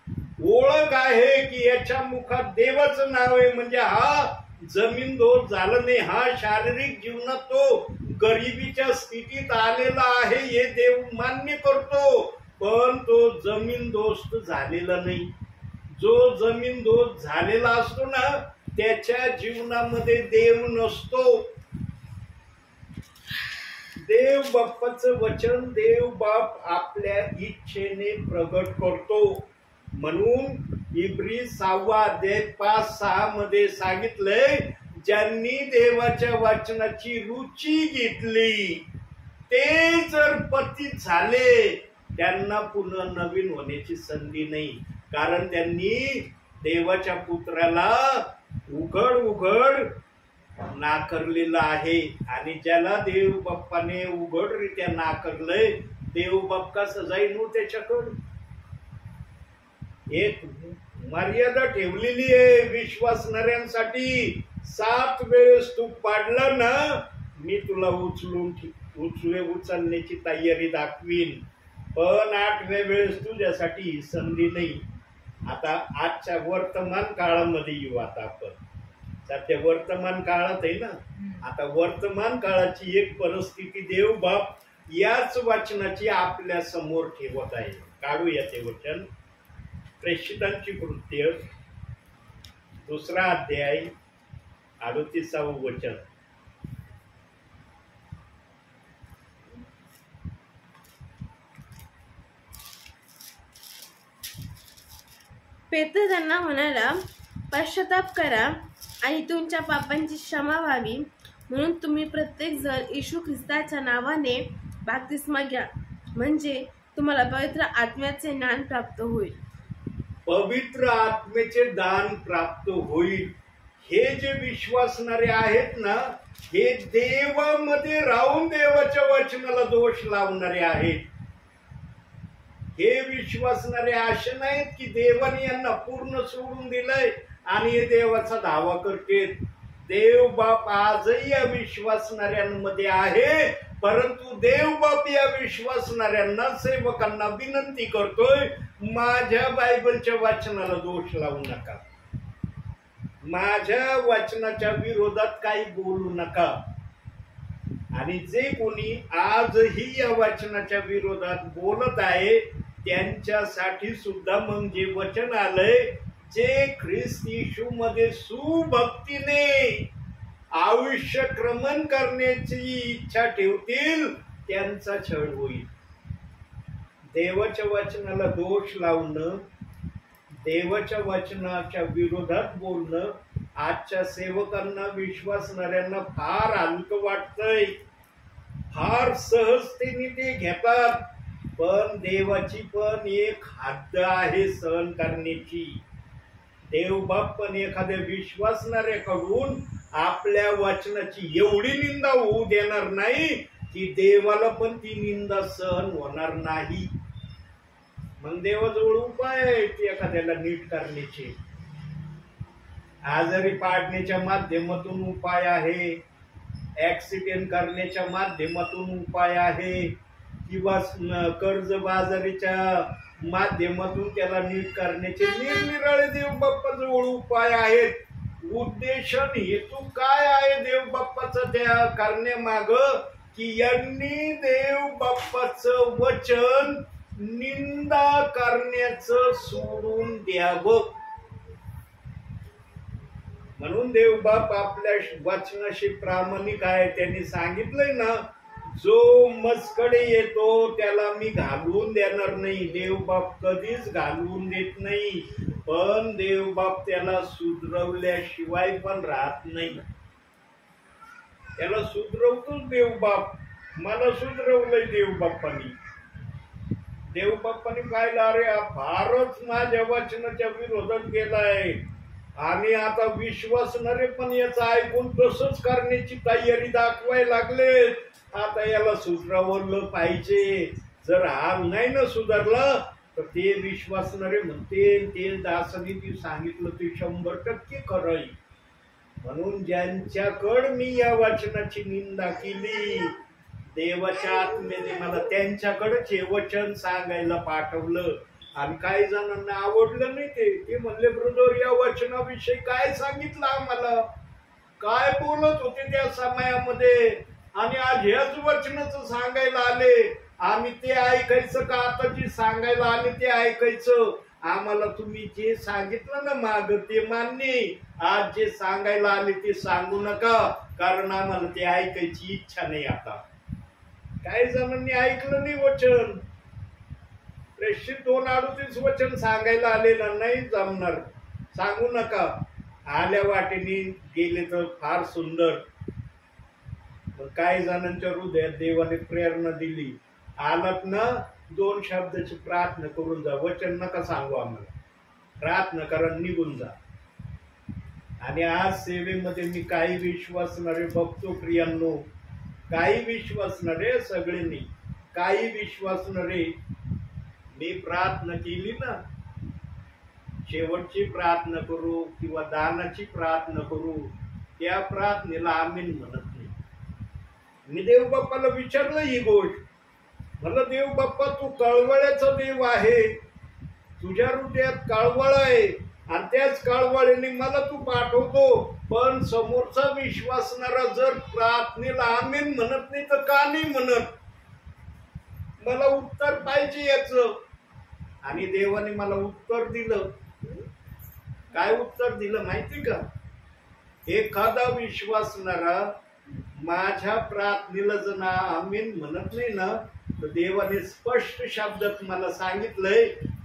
ओळख आहे की याच्या मुखात देवाचं नाव आहे. म्हणजे हा जमीनदोस्त झाला नाही. हा शारीरिक जीवनात तो गरिबीच्या स्थितीत आलेला आहे हे देव मान्य करतो, पण तो जमीनदोस्त झालेला नाही. जो जमीनदोस्त झालेला असतो ना त्याच्या जीवनामध्ये देव नसतो. देव बाप्पाचं वचन देव बाप आपल्या इच्छेने प्रगट करतो. म्हणून इब्री 6 अध्याय 5-6 मध्ये सांगितलंय, ज्यांनी देवाच्या वचनाची रुची घेतली ते जर पतित झाले त्यांना पुन्हा नवीन होण्याची संधी नाही. कारण त्यांनी देवाच्या पुत्राला उघड नाकारलेलं आहे. आणि ज्याला देव बाप्पाने उघडरित्या नाकारलंय देव बाप्पा सजाई नो त्याच्याकडे. एक मर्यादा ठेवलेली आहे विश्वासणाऱ्यांसाठी. 7 वेळेस तू पाडला ना मी तुला उचलण्याची तयारी दाखवीन. पण 8व्या वेळेस तुझ्यासाठी संधी नाही. आता आजच्या वर्तमान काळामध्ये येऊ. आता आपण सध्या वर्तमान काळात आहे ना. आता वर्तमान काळाची एक परिस्थिती देव बाप याच वचनाची आपल्या समोर ठेवत आहे. काढूया ते वचन. प्रेषितांची कृत्य 2 अध्याय 38 वचन. पेत्र त्यांना म्हणाला, पश्चाताप करा आणि तुमच्या पापांची क्षमा व्हावी म्हणून तुम्ही प्रत्येक जण येशू ख्रिस्ताच्या नावाने बाप्तिस्मा घ्या, म्हणजे तुम्हाला पवित्र आत्म्याचे ज्ञान प्राप्त होईल. पवित्र आत्म्याचे दान प्राप्त होईल. हे जे विश्वासणारे आहेत ना हे देवामध्ये राहून देवाच्या वचनाला दोष लावणारे आहेत. हे विश्वासणारे असे नाहीत की देवाने यांना पूर्ण सोडून दिलंय आणि हे देवाचा दावा करतात. देव बाप आजही या विश्वासणाऱ्यांमध्ये आहे, परंतु देव बाप या विश्वासणाऱ्यांना सेवकांना विनंती करतोय, माझ्या बायबलच्या वचनाला दोष लावू नका, माझ्या वचनाच्या विरोधात काही बोलू नका. आणि जे कोणी आजही या वचनाच्या विरोधात बोलत आहे त्यांच्यासाठी सुद्धा मग जे वचन आलंय, जे ख्रिस्त येशू मध्ये सुभक्तीने आयुष्य क्रमण करण्याची इच्छा ठेवतील त्यांचा छळ होईल. देवाच्या वचनाला दोष लावणं, देवाच्या वचनाच्या विरोधात बोलणं आजच्या सेवकांना विश्वासणाऱ्यांना फार हलकं वाटतंय. फार सहजतेने ते घेतात. पण देवाची पण एक हद्द आहे सहन करण्याची. देवबाप पण एखाद्या विश्वासणाऱ्याकडून आपल्या वचनाची एवढी निंदा होऊ देणार नाही की देवाला पण ती निंदा सहन होणार नाही. मग देवाजवळ उपाय आहे ती एखाद्याला नीट करण्याचे. आजारी पाडण्याच्या माध्यमातून उपाय आहे, ऍक्सिडेंट करण्याच्या माध्यमातून उपाय आहे, किंवा कर्जबाजारीच्या माध्यमातून त्याला नीट करण्याचे निरनिराळे देवबाप्पाजवळ उपाय आहेत. उद्देश हेतू काय आहे देवबाप्पाचा त्या करण्यामाग की यांनी देवबाप्पाचं वचन निंदा करण्याचं सोडून द्यावं. म्हणून देवबाप आपल्या वचनाशी प्रामाणिक आहे. त्यांनी सांगितलंय ना, जो मजकडे येतो त्याला मी घालवून देणार नाही. देवबाप कधीच घालवून देत नाही, पण देवबाप त्याला सुधरवल्याशिवाय पण राहत नाही. त्याला सुधरवतोच देवबाप. मला सुधरवलंय देवबाप्पानी. देवबाप्पानी पाहिलं, अरे हा फारच माझ्या वचनाच्या विरोधात गेलाय आणि आता विश्वासणारे पण याचं ऐकून तसंच करण्याची तयारी दाखवायला लागले. आता याला सुधरवलं पाहिजे. जर हा नाही ना सुधारला तर ते विश्वासणारे म्हणते ते दासानी ती सांगितलं ते 100% खरं आहे. म्हणून ज्यांच्याकडं मी या वचनाची निंदा केली, देवाच्या आत्म्याने मला त्यांच्याकडेच हे वचन सांगायला पाठवलं. आणि काही जणांना आवडलं नाही. ते म्हणले, ब्रदर या वचनाविषयी काय सांगितलं आम्हाला, काय बोलत होते त्या समयामध्ये, आणि आज ह्याच वचनाचं सांगायला आले. आम्ही ते ऐकायचं का आता जे सांगायला आले ते ऐकायचं? आम्हाला तुम्ही जे सांगितलं ना माग ते मान्य, आज जे सांगायला आले ते सांगू नका, कारण आम्हाला ते ऐकायची इच्छा नाही. आता काही जणांनी ऐकलं नाही वचन. प्रेषित 2:38 वचन सांगायला आलेलं नाही जमणार, सांगू नका. आल्या वाटेने गेले तर फार सुंदर. काही जणांच्या हृदयात देवाने प्रेरणा दिली, आलात ना 2 शब्दाची प्रार्थना करून जा, वचन नका सांगू आम्हाला, प्रार्थना करा निघून जा. आणि आज सेवेमध्ये मी काही विश्वासणारे बघतो प्रियांनो, काही विश्वासणारे, सगळे नाही, काही विश्वासणारे, मी प्रार्थना केली ना, शेवटची प्रार्थना करू किंवा दानाची प्रार्थना करू, त्या प्रार्थनेला आमीन म्हणत नाही. मी देवबाप्पाला विचारलं ही गोष्ट, म्हणलं देवबाप्पा तू कळवळ्याचा देव आहे, तुझ्या हृदयात कळवळ आहे आणि त्याच कळवळीने मला तू पाठवतो, पण समोरचा विश्वासणारा जर प्रार्थनेला आमीन म्हणत नाही तर का नाही म्हणत? मला उत्तर पाहिजे याचं. आणि देवाने मला उत्तर दिलं. काय उत्तर दिलं माहिती का? एखादा विश्वासणारा माझ्या प्रार्थनेला जर आमीन म्हणत नाही ना, तर देवाने स्पष्ट शब्दात मला सांगितलंय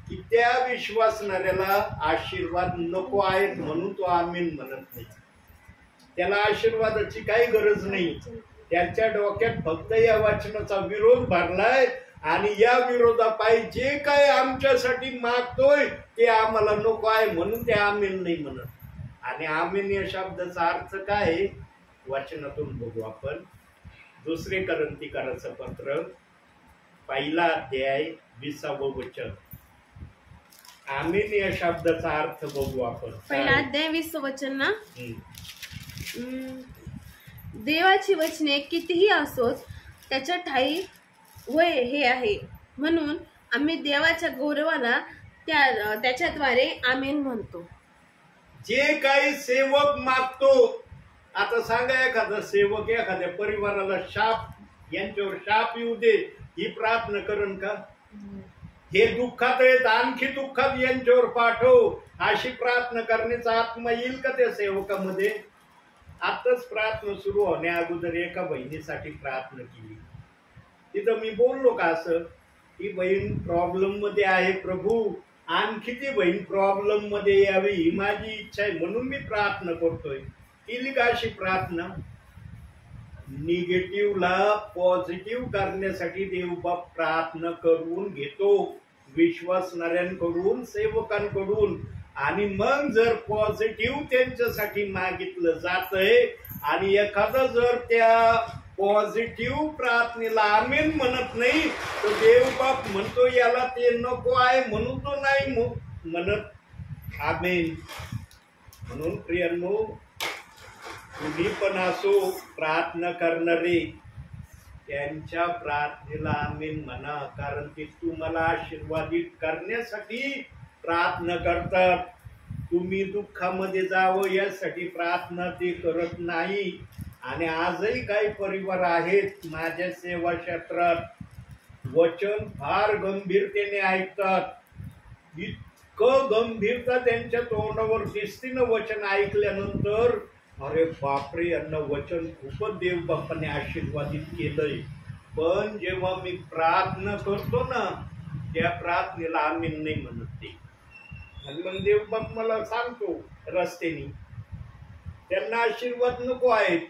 की त्या विश्वासणाऱ्याला आशीर्वाद नको आहेत म्हणून तो आमीन म्हणत नाही. त्याला आशीर्वादाची काही गरज नाही. त्याच्या डोक्यात फक्त या वचनाचा विरोध भरलाय आणि या विरोधापायी जे काय आमच्यासाठी मागतोय ते आम्हाला नको आहे म्हणून ते आमीन नाही म्हणत. आणि आमीन या शब्दाचा अर्थ काय वचनातून बघू आपण. 2 कोरिंथीकराचं पत्र 1 अध्याय 20 वचन. आमीन या शब्दाचा अर्थ बघू आपण. 1 अध्याय 20 वचन ना. देवाची वचने कितीही असोत त्याच्या ठाई वय हे आहे, म्हणून आम्ही देवाच्या गौरवाला त्याच्याद्वारे आमीन म्हणतो. जे काही सेवक मागतो, आता सांगा एखादा सेवक एखाद्या परिवाराला शाप यांच्यावर शाप येऊ दे ही प्रार्थना करण का? हे दुःखात आहेत आणखी दुःखात यांच्यावर पाठव अशी प्रार्थना करण्याचा आत्मा येईल का त्या सेवकामध्ये? आताच प्रार्थना सुरू होण्या अगोदर एका बहिणीसाठी प्रार्थना केली. तिथं मी बोललो का असं, ही बहीण प्रॉब्लेम मध्ये आहे, प्रभू आणखी ती बहीण प्रॉब्लेम मध्ये यावी ही माझी इच्छा आहे म्हणून मी प्रार्थना करतोय. केली का अशी प्रार्थना? निगेटिव्हला पॉझिटिव्ह करण्यासाठी देवबाप प्रार्थना करून घेतो, विश्वासणाऱ्यांकडून, सेवकांकडून. आणि मग जर पॉझिटिव्ह त्यांच्यासाठी मागितलं जातंय आणि एखादा जर त्या पॉझिटिव्ह प्रार्थनेला आमेन म्हणत नाही, तर देवबाप म्हणतो याला ते नको आहे म्हणून तो नाही म्हणत आमेन. म्हणून प्रियांनो, तुम्ही पण असो प्रार्थना करणारे, त्यांच्या प्रार्थनेला आमेन म्हणा, कारण ते तुम्हाला आशीर्वादित करण्यासाठी प्रार्थना करतात. तुम्ही दुःखामध्ये जावं यासाठी प्रार्थना ते करत नाही. आणि आजही काही परिवार आहेत माझ्या सेवा क्षेत्रात, वचन फार गंभीरतेने ऐकतात. इतकं गंभीरता त्यांच्या तोंडावर दिसते ना वचन ऐकल्यानंतर, अरे बापरे, यांना वचन खूपच देवबापाने आशीर्वादित केलंय. पण जेव्हा मी प्रार्थना करतो ना, त्या प्रार्थनेला आमीन नाही म्हणत ते. आणि मग देवबाप मला सांगतो रस्त्याने, त्यांना आशीर्वाद नको आहेत.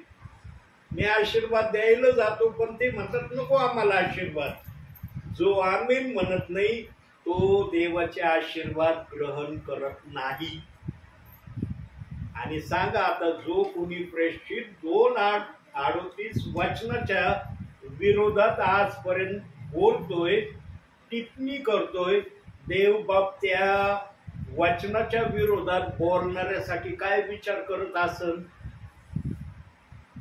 मी आशीर्वाद द्यायला जातो पण ते म्हणतात नको आम्हाला आशीर्वाद. जो आमीन म्हणत नाही तो देवाचे आशीर्वाद ग्रहण करत नाही. आणि सांगा आता, जो कोणी प्रेषित 2:38 वचनाच्या विरोधात आजपर्यंत बोलतोय, टिप्पणी करतोय, देवबाप त्या वचनाच्या विरोधात बोलणाऱ्यासाठी काय विचार करत असेल?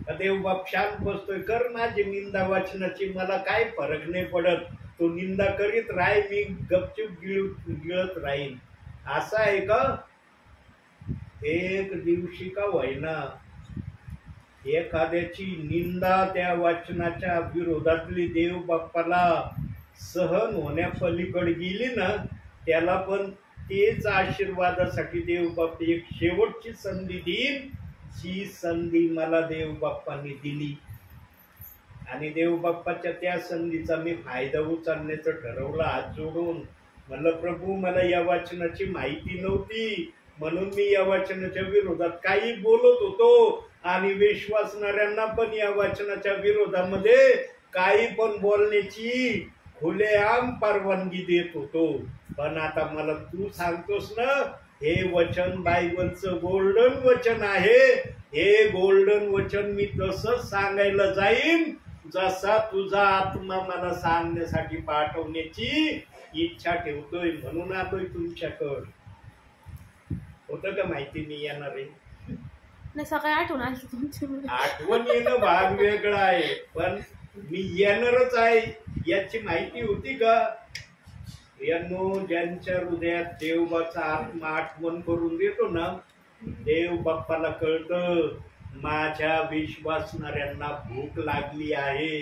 देवबाप शांत बसतोय, कर माझी निंदा वचनाची, मला काय फरक नाही पडत, तो निंदा करीत राही, मी गपचूप गिळत राहील. असं आहे का? एक दिवशी का होईना एखाद्याची निंदा त्या वचनाच्या विरोधातली देव बाप्पाला सहन होण्यापलीकडे गेली ना, त्याला पण तेच आशीर्वादासाठी देव बाप्पा एक शेवटची संधी देईल. जी संधी मला देव बाप्पांनी दिली आणि देव बाप्पाच्या त्या संधीचा मी फायदा उचलण्याचं ठरवलं. हात जोडून म्हणलं, प्रभू मला या वचनाची माहिती नव्हती म्हणून मी या वचनाच्या विरोधात काही बोलत होतो आणि विश्वासणाऱ्यांना पण या वचनाच्या विरोधामध्ये काही पण बोलण्याची खुलेआम परवानगी देत होतो. पण आता मला तू सांगतोस ना, हे वचन बायबलचं गोल्डन वचन आहे, हे गोल्डन वचन मी तसंच सांगायला जाईन जसा तुझा आत्मा मला सांगण्यासाठी पाठवण्याची इच्छा ठेवतोय. म्हणून आलोय तुमच्याकडं. होतं का माहिती मी येणार आहे? नाही, सकाळी आठवण आली तुमची. आठवण येणं भाग वेगळा आहे, पण मी येणारच आहे याची माहिती होती का? यांनो, ज्यांच्या हृदयात देवबाचा आत्मा आठवण करून देतो ना, देव बाप्पाला कळतं माझ्या विश्वासणाऱ्यांना भूक लागली आहे,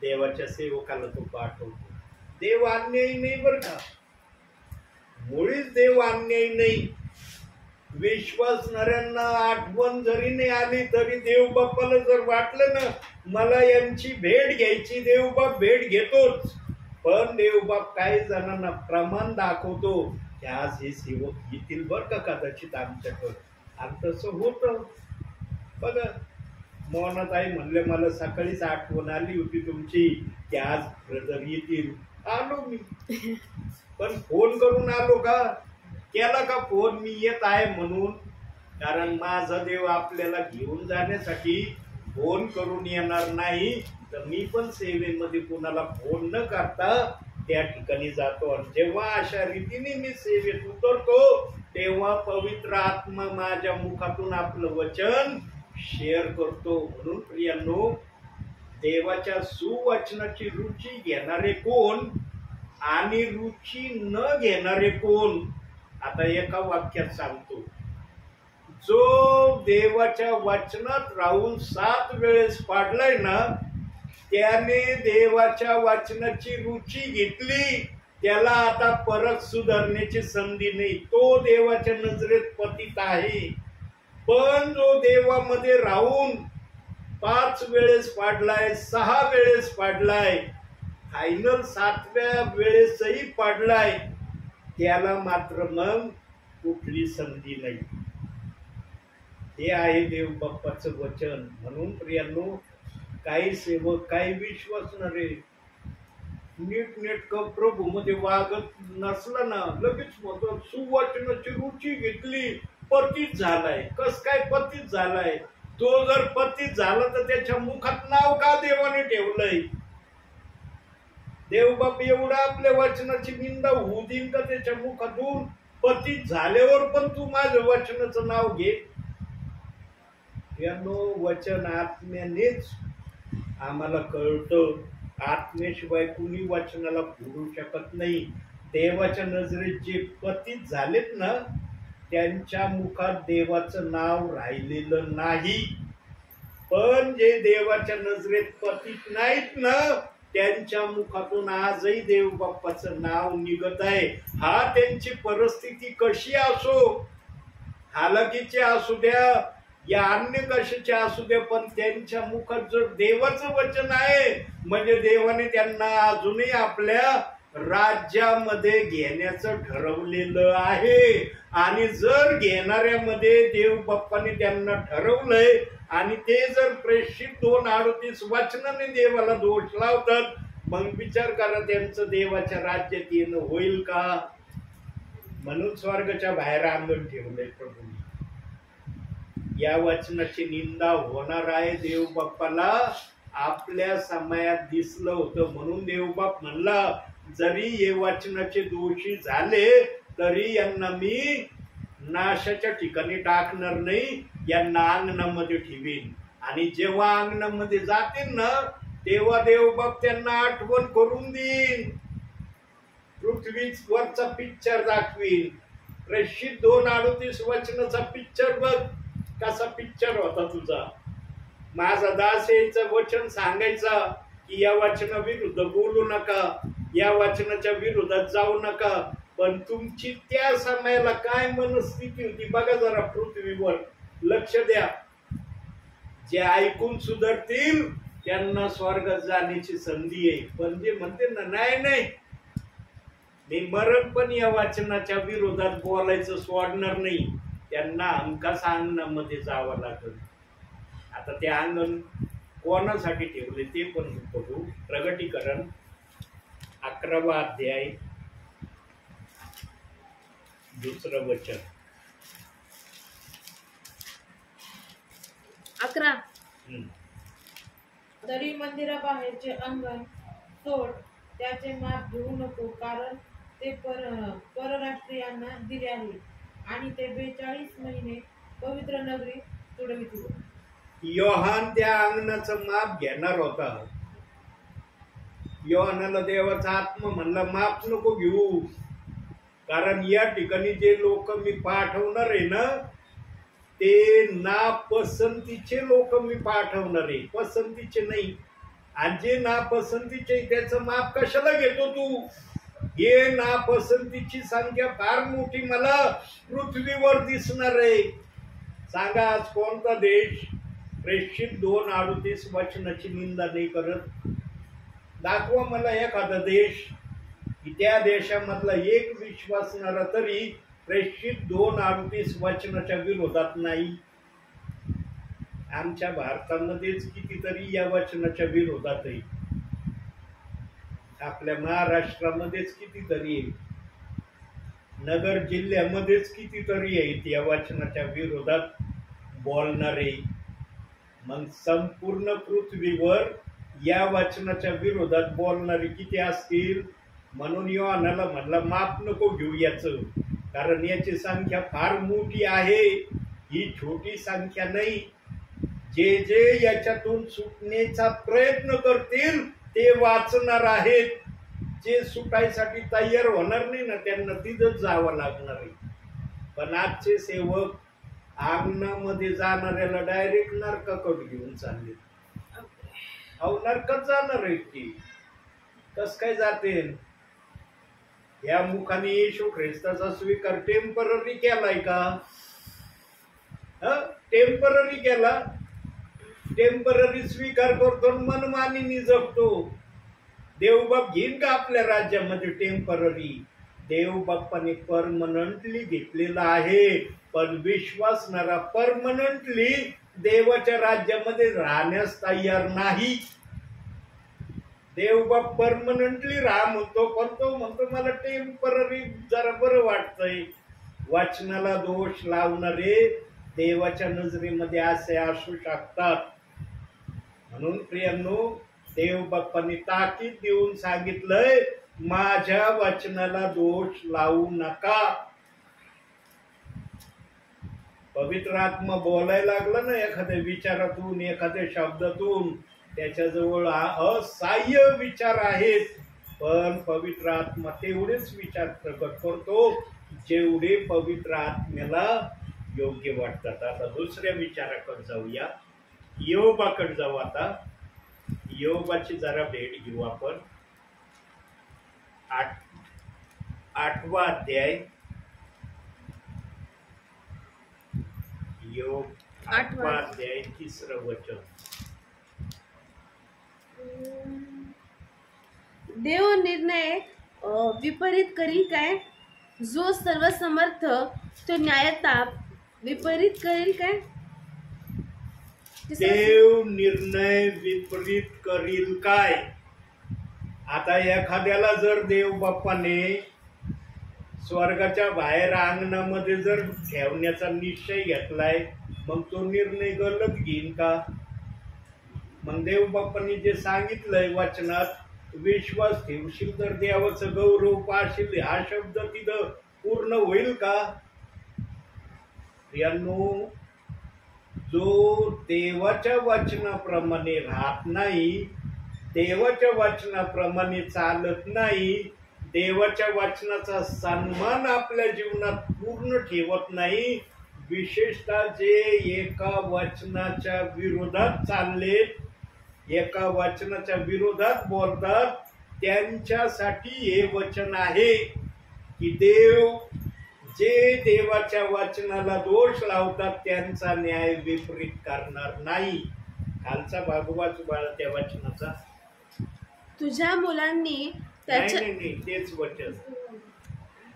देवाच्या सेवकाला तो पाठवतो. देव अन्यायी नाही बरं का, मुळीच देव अन्यायी नाही. विश्वासणाऱ्यांना आठवण जरी नाही आली तरी देव बाप्पाला जर वाटलं ना मला यांची भेट घ्यायची, देवबाप भेट घेतोच. पण देवबाप काही जणांना प्रमाण दाखवतो की आज हे सेवक येतील बरं का कदाचित आमच्याकडं. आणि तसं होतं बघा. मोहनाताई म्हणले, मला सकाळीच आठवण आली होती तुमची की आज ब्रदर येतील. आलो मी, पण फोन करून आलो का? केला का फोन मी येत आहे म्हणून? कारण माझा देव आपल्याला घेऊन जाण्यासाठी फोन करून येणार नाही. तर मी पण सेवेमध्ये कोणाला फोन न करता त्या ठिकाणी जातो. आणि जेव्हा अशा रीतीने मी सेवेत उतरतो तेव्हा पवित्र आत्मा माझ्या मुखातून आपलं वचन शेअर करतो. म्हणून प्रियांनो, देवाच्या सुवचनाची रुची घेणारे कोण आणि रुची न घेणारे कोण? आता एका वाक्यात सांगतो. जो देवाच्या वचनात राहून 7 वेळेस पाडलाय ना, त्याने देवाच्या वचनाची रुची घेतली, त्याला आता परत सुधारण्याची संधी नाही. तो देवाच्या नजरेत पतित आहे. पण जो देवामध्ये राहून 5 वेळेस पाडलाय, 6 वेळेस पाडलाय, फायनल 7व्या वेळेसही पाडलाय, त्याला मात्र मग कुठली संधी नाही. हे आहे देव बाप्पाचं वचन. म्हणून प्रियांनो, काही सेवक काही विश्वासणारे नीटनेटकं प्रभू मध्ये वागत नसलं ना लगेच म्हणतो सुवचनाची रुची घेतली पतित झालाय. कस काय पतित झालाय? तो जर पतित झाला तर त्याच्या मुखात नाव का देवाने ठेवलंय? देव बाप एवढा आपल्या वचनाची निंदा होऊ देईन का त्याच्या मुखातून? पतित झाल्यावर पण तू माझ्या वचनाचं नाव घे. यानो वचन आत्म्यानेच आम्हाला कळतं. आत्म्याशिवाय कुणी वचनाला पुरू शकत नाही. देवाच्या नजरेत जे पतित झालेत ना त्यांच्या मुखात देवाचं नाव राहिलेलं नाही. पण जे देवाच्या नजरेत पतित नाहीत ना त्यांच्या मुखातून आजही देव बाप्पाचं नाव निघत आहे. हा त्यांची परिस्थिती कशी असो, हालाकीची असू द्या या अन्य कशाचे असू द्या, पण त्यांच्या मुखात जर देवाचं वचन आहे म्हणजे देवाने त्यांना अजूनही आपल्या राज्यामध्ये घेण्याचं ठरवलेलं आहे. आणि जर घेणाऱ्यामध्ये देव बाप्पाने त्यांना ठरवलंय आणि ते जर प्रेषित 2:38 वचनाने देवाला दोष लावतात मग विचार करा त्यांचं देवाच्या राज्यात येणं होईल का? म्हणून स्वर्गाच्या बाहेर अंगण ठेवलंय प्रभूने. या वचनाची निंदा होणार आहे. देव बाप्पाला आपल्या समयात दिसलं होतं म्हणून देवबाप म्हणला जरी हे वचनाचे दोषी झाले तरी यांना मी नाशाच्या ठिकाणी टाकणार नाही, यांना अंगणामध्ये ठेवीन. आणि जेव्हा अंगणामध्ये जातील ना तेव्हा देवबाप त्यांना आठवण करून देईन. पृथ्वीवरचा पिक्चर दाखवीन. प्रेषित 2:38 वचनाचा पिक्चर बघ कसा पिक्चर होता तुझा. माझा दास यायचं वचन सांगायचा की या वचनाविरुद्ध बोलू नका, या वचनाच्या विरोधात जाऊ नका. पण तुमची त्या समयाला काय मनस्थिती होती बघा जरा. पृथ्वीवर लक्ष द्या. जे ऐकून सुधारतील त्यांना स्वर्गात जाण्याची संधी आहे. पण जे म्हणते ना नाही नाही मी मरण पण या वचनाच्या विरोधात बोलायचं सोडणार नाही, त्यांना हमखास अंगणामध्ये जावं लागेल. आता ते अंगण कोणासाठी ठेवले ते पण बघू. प्रगटीकरण 11वा अध्याय 2रं वचन. 11. तरी मंदिराबाहेरचे अंगण सोड, त्याचे माप घेऊ नको, कारण ते परराष्ट्रीयांना दिले आहे आणि ते 42 महिने पवित्र नगरी तुडवितील. योहान त्या अंगणाचं माप घेणार होता. योहानाला देवाचा आत्मा म्हणला माप नको घेऊ, कारण या ठिकाणी जे लोक मी पाठवणार आहे ना ते नापसंतीचे लोक मी पाठवणार आहे, पसंतीचे नाही. आणि जे नापसंतीचे त्याचं माप कशाला घेतो तू? हे नापसंतीची संख्या फार मोठी मला पृथ्वीवर दिसणार आहे. सांगा आज कोणता देश प्रेषित 2:38 वचनाची निंदा नाही करत? दाखवा मला एखादा देश की त्या देशामधला एक विश्वासणारा तरी प्रेषित 2:38 वचनाच्या विरोधात नाही. आमच्या भारतामध्येच कितीतरी या वचनाच्या विरोधात आहे. आपल्या महाराष्ट्रामध्येच कितीतरी आहे, नगर जिल्ह्यामध्येच कितीतरी आहेत या वचनाच्या विरोधात बोलणारे. मग संपूर्ण पृथ्वीवर या वचनाच्या विरोधात बोलणारे किती असतील? म्हणून योहानाला म्हणला माप नको घेऊ याचं, कारण याची संख्या फार मोठी आहे. ही छोटी संख्या नाही. जे जे याच्यातून सुटण्याचा प्रयत्न करतील ते वाचणार आहेत. जे सुटायसाठी तयार होणार नाही ना त्यांना तिथंच जावं लागणार आहे. पण आजचे सेवक अंगणामध्ये जाणाऱ्याला डायरेक्ट नरकाकडे घेऊन चालले. अहो नरकात जाणार आहेत ती. कस काय जाते? या मुखाने येशू ख्रिस्ताचा स्वीकार टेम्पररी केलाय का? टेम्पररी केला. टेम्पररी स्वीकार करतो, मनमानी जगतो. देवबाप घेईन का आपल्या राज्यामध्ये टेम्पररी? देवबाप्पाने परमनंटली घेतलेला आहे. पण विश्वासणारा परमनंटली देवाच्या राज्यामध्ये राहण्यास तयार नाही. देव बाप परमनंटली राहा म्हणतो, पण तो म्हणतो मला टेम्पररी जरा बरं वाटतंय. वाचनाला दोष लावणारे देवाच्या नजरेमध्ये असे असू शकतात. म्हणून प्रियांनो, देव बाप्पांनी ताकीद देऊन सांगितलंय, माझ्या वचनाला दोष लावू नका. पवित्र आत्मा बोलायला लागला ना एखाद्या विचारातून, एखाद्या शब्दातून, त्याच्याजवळ असहाय्य विचार आहेत, पण पवित्र आत्मा तेवढेच विचार प्रकट करतो जेवढे पवित्र आत्म्याला योग्य वाटतात. आता दुसऱ्या विचाराकडे जाऊया, योबाकडे जाऊ. आता योबाची जरा भेट घेऊ आपण. 8वा अध्याय, योग 8वा अध्याय 3रं वचन. देव निर्णय विपरीत करील काय? जो सर्वसमर्थ तो न्यायताप विपरीत करील काय? देव निर्णय विपरीत करील काय? आता एखाद्याला जर देव बाप्पाने स्वर्गाच्या बाहेर अंगणामध्ये जर ठेवण्याचा निश्चय घेतलाय, मग तो निर्णय गलत घेईन का? मग देव बाप्पांनी जे सांगितलंय वचनात, विश्वास ठेवशील तर देवाचं गौरव पाहशील, हा शब्द तिथं पूर्ण होईल का? प्रियांनो, जो देवाच्या वचनाप्रमाणे राहत नाही, देवाच्या वचनाप्रमाणे चालत नाही, देवाच्या वचनाचा सन्मान आपल्या जीवनात पूर्ण ठेवत नाही, विशेषतः जे एका वचनाच्या विरोधात चालले, एका वचनाच्या विरोधात बोलतात, त्यांच्यासाठी हे वचन आहे की देव जे देवाच्या वचनाला दोष लावतात त्यांचा न्याय विपरीत करणार नाही. खालचा भाग वाच बाळा त्या वचनाचा. तुझ्या मुलांनी त्याच्या नाही, तेच वचन.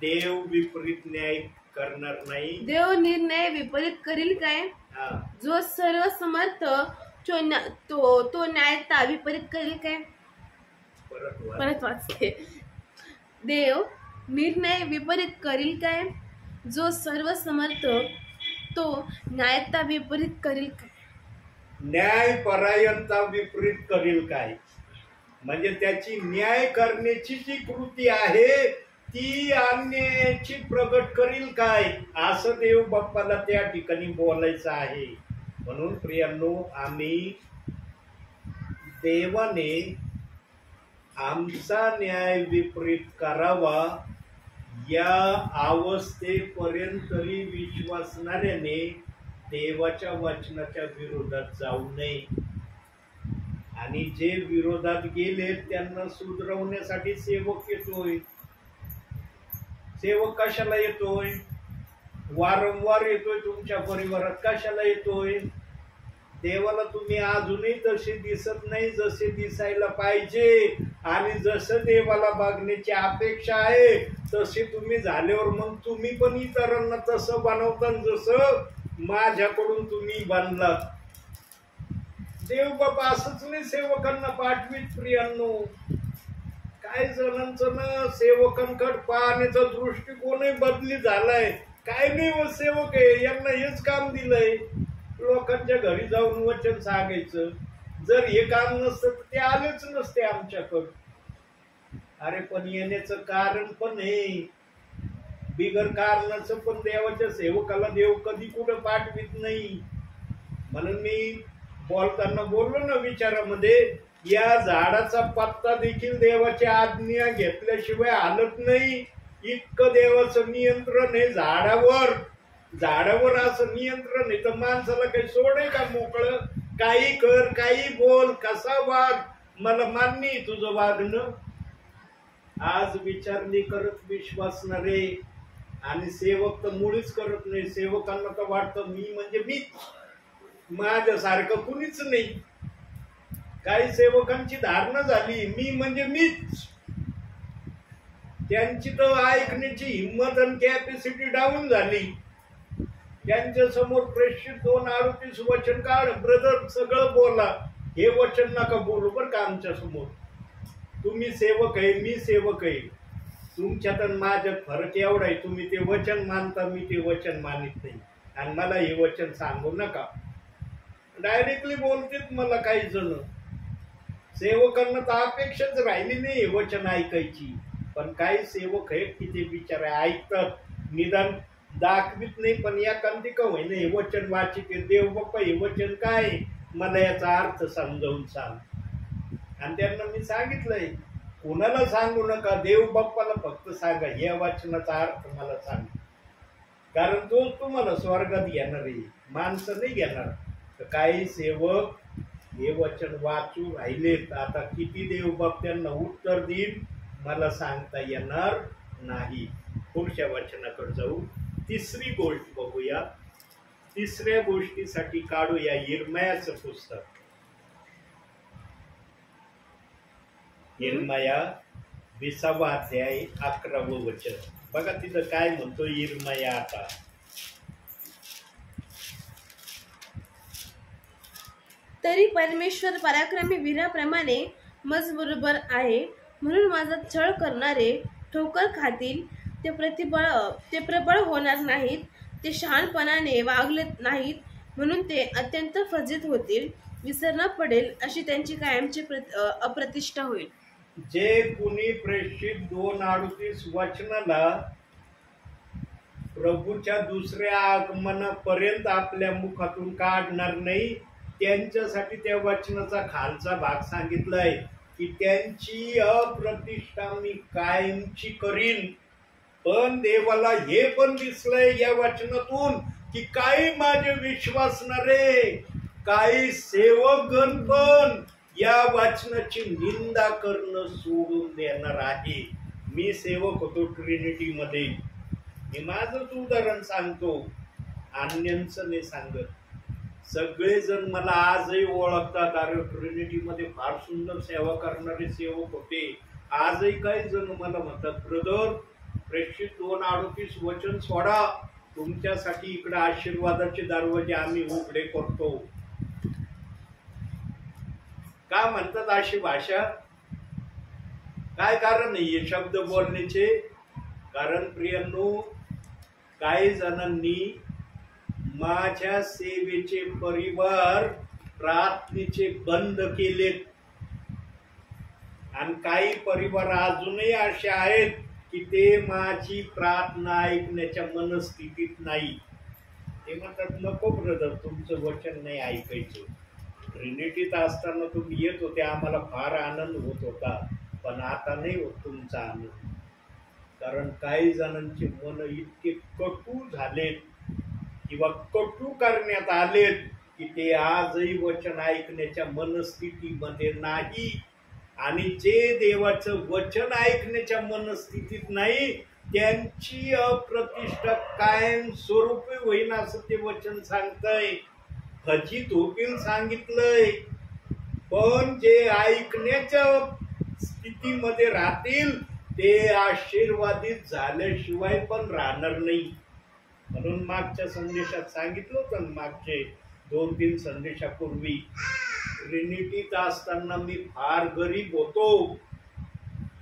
देव विपरीत न्याय करणार नाही. देव निर्णय विपरीत करील काय? जो सर्वसमर्थ तो न्यायता विपरीत करील काय? परत वाचते. देव निर्णय विपरीत करील काय? जो सर्वसमर्थ तो न्यायता विपरीत करील काय? न्यायपरायणता विपरीत करील काय? म्हणजे त्याची न्याय करण्याची जी कृती आहे ती अन्यायाची प्रगट करील काय, असं देव बाप्पाला त्या ठिकाणी बोलायचं आहे. म्हणून प्रियांनो, आम्ही देवाने आमचा न्याय विपरीत करावा या अवस्थेपर्यंत तरी विश्वासणाऱ्याने देवाच्या वचनाच्या विरोधात जाऊ नये. आणि जे विरोधात गेले त्यांना सुधरवण्यासाठी सेवक येतोय. सेवक कशाला येतोय? वारंवार येतोय तुमच्या परिवारात. कशाला येतोय? देवाला तुम्ही अजूनही तसे दिसत नाही जसे दिसायला पाहिजे, आणि जसं देवाला बघण्याची अपेक्षा आहे तसे तुम्ही झाल्यावर मग तुम्ही पण इतरांना तसं बनवता जसं माझ्याकडून तुम्ही बनलात. देव बाबा असंच नाही सेवकांना पाठवीत. प्रियांनो, काय जणांचं ना सेवकांकडे पाहण्याचा दृष्टिकोनही बदली झालाय. काय नाही, व सेवक आहे यांना हेच काम दिलंय, लोकांच्या घरी जाऊन वचन सांगायचं. जर हे काम नसतं तर ते आलेच नसते आमच्याकडं. अरे पण येण्याचं कारण पण आहे, बिगर कारणाचं पण देवाच्या सेवकाला देव कधी कुठं पाठवित नाही. म्हणून मी बोलताना बोललो ना विचारामध्ये, या झाडाचा पत्ता देखील देवाची आज्ञा घेतल्याशिवाय हालत नाही. इतकं देवाचं नियंत्रण आहे झाडावर. झाडावर असं नियंत्रण आहे तर माणसाला काही सोडे का मोकळं? काही कर, काही बोल, कसा वाग, मला मान्य आहे तुझं वागणं. आज विचार नाही करत विश्वासणारे, आणि सेवक तर मुळीच करत नाही. सेवकांना तर वाटतं मी म्हणजे मीच, माझ्यासारखं कुणीच नाही. काही सेवकांची धारणा झाली मी म्हणजे मीच. त्यांची तर ऐकण्याची हिंमत आणि कॅपॅसिटी डाऊन झाली. त्यांच्या समोर प्रेषित 2:38 वचन काढ. ब्रदर सगळं बोला, हे वचन नका बोलू बरं का आमच्या समोर. तुम्ही सेवक आहे, मी सेवक आहे. तुमच्यात आणि माझ्यात फरक एवढा आहे, तुम्ही ते वचन मानता, मी ते वचन मानित नाही. आणि मला हे वचन सांगू नका. डायरेक्टली बोलतेत मला काही जण. सेवकांना तर अपेक्षाच राहिली नाही वचन ऐकायची. पण काही सेवक आहेत की ते बिचारे ऐकतात, निदान दाखवित नाही, पण या कांती का होईना हे वचन वाचित. देव बाप्पा हे वचन काय, मला याचा अर्थ समजावून सांग. आणि त्यांना मी सांगितलंय, कोणाला सांगू नका, देव बाप्पाला फक्त सांगा या वचनाचा अर्थ मला सांग. कारण तोच तुम्हाला स्वर्गात घेणार आहे, माणसं नाही घेणार. तर काही सेवक हे वचन वाचू राहिलेत. आता किती देव बाप त्यांना उत्तर देईल मला सांगता येणार नाही. पुढच्या वचनाकडे जाऊ. तिसरी गोष्ट बघूया. तिसऱ्या गोष्टीसाठी काढूया यिर्मयाचं पुस्तक. यिर्मया 20वा अध्याय 11वं वचन बघा. तिथं काय म्हणतो यिर्मया आता. तरी परमेश्वर पराक्रमी वीराप्रमाणे मज बरोबर आहे, म्हणून माझा छळ करणारे ठोकर खातील. ते प्रबळ होणार नाहीत, ते शहाणपणाने वागले नाहीत, म्हणून ते अत्यंत फजित होतील. विसरना पडेल अशी त्यांची कायमची अप्रतिष्ठा होईल. जे कुणी प्रेषित 2:38 वचनाला प्रभूच्या दुसऱ्या आगमनापर्यंत आपल्या मुखातून काढणार नाही, त्यांच्यासाठी त्या वचनाचा खालचा भाग सांगितलाय की त्यांची अप्रतिष्ठा मी कायमची करीन. पण देवाला हे पण दिसलंय या वचनातून की काही माझे विश्वासणारे, काही सेवकगण पण या वचनाची निंदा करणं सोडून देणार आहे. मी सेवक होतो ट्रिनिटी मध्ये, मी माझंच उदाहरण सांगतो, अन्यांचं नाही सांगत. सगळेजण मला आजही ओळखतात, अरे ट्रिनिटी मध्ये फार सुंदर सेवा करणारे सेवक होते. आजही काही जण मला म्हणतात, ब्रदर प्रेषित 2:38 वचन सोडा, तुमच्यासाठी इकडे आशीर्वादाचे दरवाजे आम्ही उघडे करतो. का म्हणतात अशी भाषा? काय कारण आहे हे शब्द बोलण्याचे? कारण प्रियांनो, काही जणांनी माझ्या सेवेचे परिवार प्रार्थनेचे बंद केलेत. आणि काही परिवार अजूनही असे आहेत की ते माझी प्रार्थना ऐकण्याच्या मनस्थितीत नाही. ते म्हणतात, नको ब्रदर, तुमचं वचन नाही ऐकायचं. ट्रिनिटीत असताना तुम्ही येत होते, आम्हाला फार आनंद होत होता, पण आता नाही होत तुमचा आनंद. कारण काही जणांचे मन इतके कटू झालेत किंवा कटू करण्यात आलेत की ते आजही वचन ऐकण्याच्या मनस्थितीमध्ये नाही. आणि जे देवाचं वचन ऐकण्याच्या मनस्थितीत नाही, त्यांची अप्रतिष्ठा कायम स्वरूपी होईन असं ते वचन सांगतंय. फजित होतील सांगितलंय, पण जे ऐकण्याच्या स्थितीमध्ये राहतील ते आशीर्वादित झाल्याशिवाय पण राहणार नाही. म्हणून मागच्या संदेशात सांगितलं होतं, मागचे 2-3 संदेशापूर्वी, ट्रिनिटीत असताना मी फार गरीब होतो,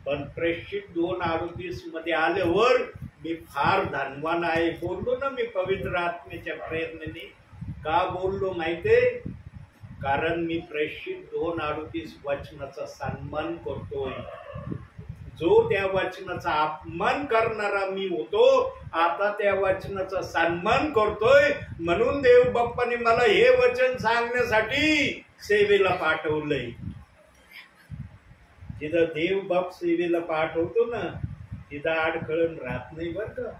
पण प्रेषित 2:38 मध्ये आल्यावर मी फार धनवान आहे. बोललो ना मी पवित्र आत्म्याच्या प्रयत्नाने. का बोललो माहितीये? कारण मी प्रेषित 2:38 वचनाचा सन्मान करतोय. जो त्या वचनाचा अपमान करणारा मी होतो, आता त्या वचनाचा सन्मान करतोय. म्हणून देव बाप्पाने मला हे वचन सांगण्यासाठी सेवेला पाठवलंय. जिथं देव बाप सेवेला पाठवतो ना, तिथं अडखळण राहत नाही बरं का.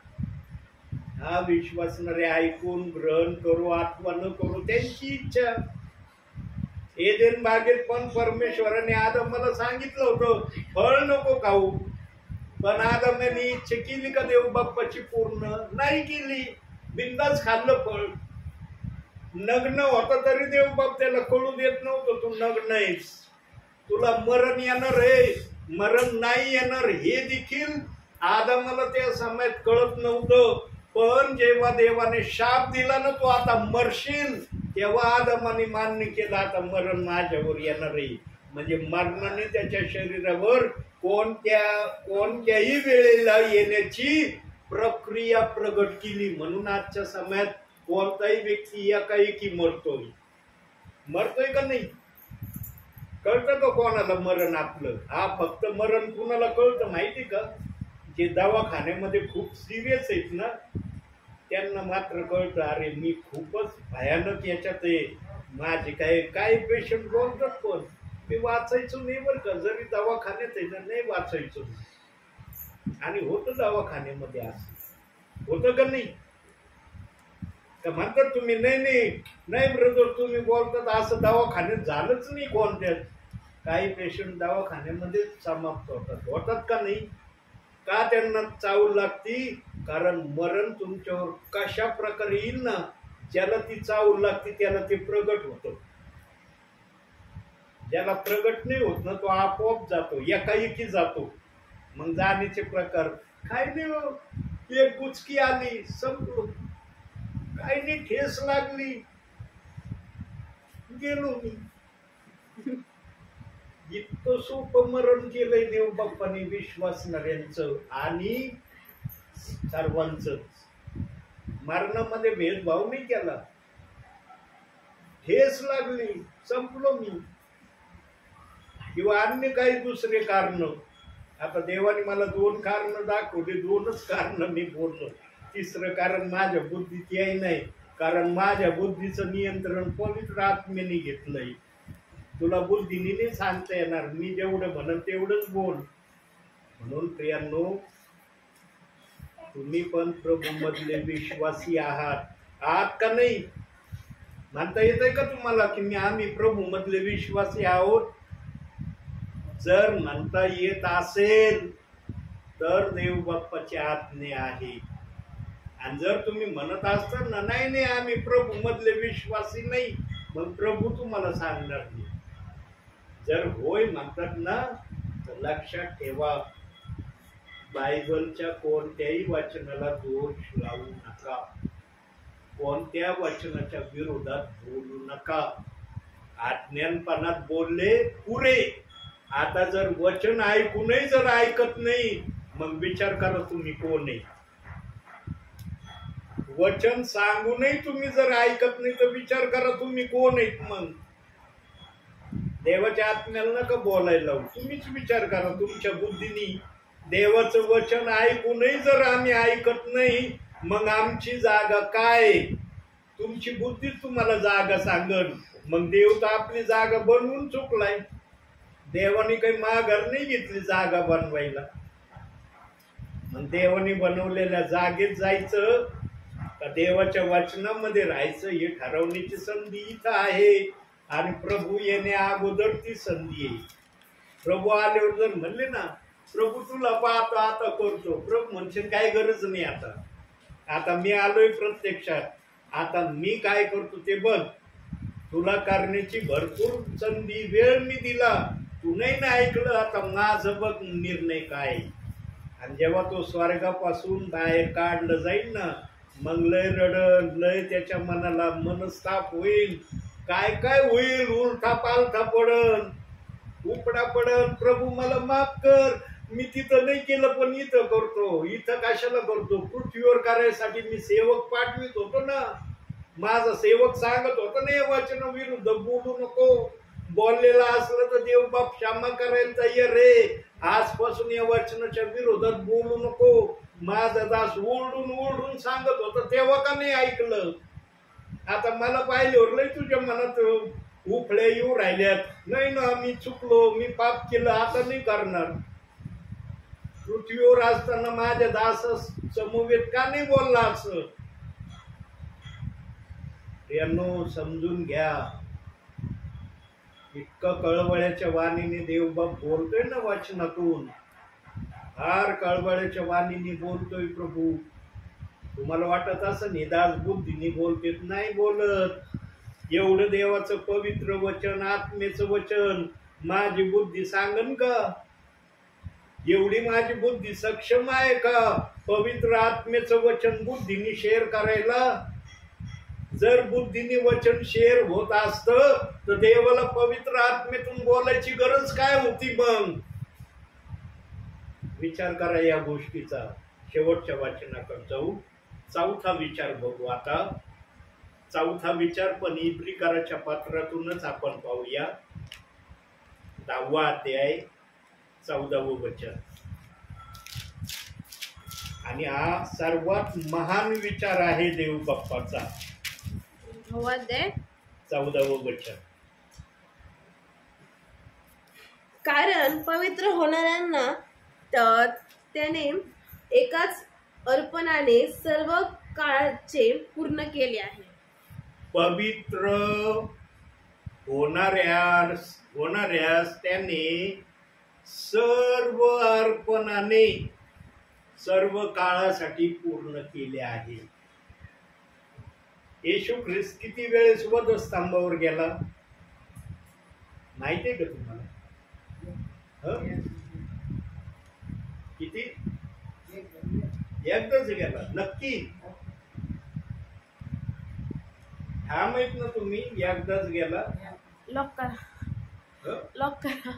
हा विश्वासणारे ऐकून ग्रहण करू अथवा न करू त्यांची इच्छा. एदेन बागेत पण परमेश्वराने आदमाला सांगितलं होतं, फळ नको खाऊ. पण आदमाने इच्छा केली का देव बाप्पाची? पूर्ण नाही केली. बिंदास खाल्लं फळ. नग्न होता तरी देव बाप त्याला कळू देत नव्हतं, तू नग्न आहेस, तुला मरण येणार आहे, मरण नाही येणार हे देखील आदमाला त्या समयात कळत नव्हतं. पण जेव्हा देवाने शाप दिला ना, तू आता मरशील, तेव्हा आदमाने मान्य केलं आता मरण माझ्यावर येणार आहे. म्हणजे मरणाने त्याच्या शरीरावर कोणत्याही वेळेला येण्याची प्रक्रिया प्रगट केली. म्हणून आजच्या समयात कोणताही व्यक्ती एकाएकी मरतोय का नाही? कळतं का कोणाला मरण आपलं? हा फक्त मरण कुणाला कळतं माहिती का? जे दवाखान्यामध्ये खूप सिरियस आहेत ना, त्यांना मात्र कळतं, अरे मी खूपच भयानक याच्यात आहे, माझे काही पेशंट बोलतात पण मी वाचायचो नाही बरं का, जरी दवाखान्यात आहे ना, नाही वाचायचो. आणि होतं दवाखान्यामध्ये असं होतं का नाही? का म्हणतात तुम्ही नाही ब्रदर तुम्ही बोलतात असं दवाखान्यात झालंच नाही कोणत्यात. काही पेशंट दवाखान्यामध्ये समाप्त होतात का नाही? का त्यांना चावल लागती? कारण मरण तुमच्यावर कशा प्रकारे येईल ना, ज्याला ती चावल लागती त्याला ते प्रगट होतं. ज्याला प्रगट नाही होत ना, तो आपोआप जातो, एकाएकी जातो. मग जाण्याचे प्रकार काय नाही, एक गुचकी आली संपलो, काही नाही, ठेस लागली गेलो मी. इतकं सोपं मरण केलंय देव बाप्पाने विश्वासणाऱ्यांचं आणि सर्वांच. मरणामध्ये भेदभाव नाही केला. ठेस लागली संपलो मी, किंवा अन्य काही दुसरे कारण. आता देवाने मला 2 कारण दाखवले, 2च कारण मी बोललो. तिसरं कारण माझ्या बुद्धीत याही नाही, कारण माझ्या बुद्धीचं नियंत्रण पवित्र आत्म्याने घेतलंय. तुला बुद्धीने नाही सांगता येणार, मी जेवढं म्हणन तेवढंच बोल. म्हणून प्रियांनो, तुम्ही पण प्रभू मधले विश्वासी आहात का नाही? म्हणता येतंय का तुम्हाला की आम्ही प्रभू मधले विश्वासी आहोत? जर म्हणता येत असेल तर देव बाप्पाची आज्ञा आहे. आणि जर तुम्ही म्हणत असताल ना नाही आम्ही प्रभू मधले विश्वासी नाही, मग प्रभू तुम्हाला सांगणार नाही. जर होय म्हणतात ना, तर लक्षात ठेवा, बायबलच्या कोणत्याही वचनाला दोष लावू नका, कोणत्या वचनाच्या विरोधात बोलू नका. अज्ञानपणात बोलले पुरे. आता जर वचन ऐकूनही जर ऐकत नाही, मग विचार करा तुम्ही कोण आहे. वचन सांगूनही तुम्ही जर ऐकत नाही तर विचार करा तुम्ही कोण आहेत. मग देवाच्या आत्म्याला नका बोलायला लावू, तुम्हीच विचार करा तुमच्या बुद्धीने. देवाचं वचन ऐकूनही जर आम्ही ऐकत नाही, मग आमची जागा काय? तुमची बुद्धीच तुम्हाला जागा सांगल. मग देव तर आपली जागा बनवून चुकलाय. देवाने काही माघार नाही घेतली जागा बनवायला. मग देवाने बनवलेल्या जागेत जायचं का देवाच्या वचनामध्ये राहायचं, हे ठरवण्याची संधी इथं आहे. आणि प्रभू येण्या अगोदर ती संधी आहे. प्रभू आल्यावर जर म्हणले ना, प्रभू तुला पाहतो आता करतो, प्रभू म्हणशील काय गरज नाही, आता मी आलोय प्रत्यक्षात, आता मी काय करतो ते बघ. तुला करण्याची भरपूर संधी वेळ मी दिला, तू नाही ना ऐकलं, आता माझं बघ निर्णय काय. आणि जेव्हा तो स्वर्गापासून बाहेर काढलं जाईल ना, मग लय रडल, लय त्याच्या मनाला मनस्ताप होईल, काय होईल, उलटा पालथा पडल, उपडा पडल. प्रभू मला माफ कर, मी तिथं नाही केलं पण इथं करतो. इथं कशाला करतो? पृथ्वीवर करायसाठी मी सेवक पाठवित होतो ना. माझा सेवक सांगत होता ना, या वचन विरुद्ध बोलू नको. बोललेला असलं तर देव बाप क्षमा करायला तयार रे. आजपासून या वचनाच्या विरोधात बोलू नको. माझा दास ओरडून सांगत होता, तेव्हा का नाही ऐकलं? आता मला पाहिल्यावर लय तुझ्या मनात उफळ्या येऊ राहिल्यात. नाही ना, मी चुकलो, मी पाप केलं, आता नाही करणार. पृथ्वीवर असताना माझ्या दास समवेत का नाही बोलला असं? यांनो समजून घ्या. इतकं कळवळ्याच्या वाणीने देवबाप बोलतोय ना वचनातून, फार कळवळ्याच्या वाणीने बोलतोय प्रभू. तुम्हाला वाटत असं निदास बुद्धीने बोलतेत, नाही बोलत. एवढं देवाचं पवित्र वचन, आत्मेचं वचन माझी बुद्धी सांगन का? एवढी माझी बुद्धी सक्षम आहे का पवित्र आत्मेचं वचन बुद्धीने शेअर करायला? जर बुद्धीने वचन शेअर होत असतं तर देवाला पवित्र आत्मेतून बोलायची गरज काय होती मग? विचार करा या गोष्टीचा. शेवटच्या वाचनाकडे जाऊ. चौथा विचार बघू आता. चौथा विचार पण इब्रिकराच्या पत्रातूनच आपण पाहूया. 10वा अध्याय 14वं वचन. आणि हा सर्वात महान विचार आहे देव बाप्पाचा. 9वा अध्याय 14वं वचन. कारण पवित्र होणाऱ्यांना त्याने एकाच अर्पणाने सर्व काळाचे पूर्ण केले आहे. पवित्र होणाऱ्यास त्याने सर्व अर्पणाने सर्व काळासाठी पूर्ण केले आहे. येशू ख्रिस्त किती वेळेस वधस्तंभावर गेला माहितीये का तुम्हाला? किती? एकदाच गेला. नक्की हा माहित ना तुम्ही? एकदाच गेला. लॉक करा.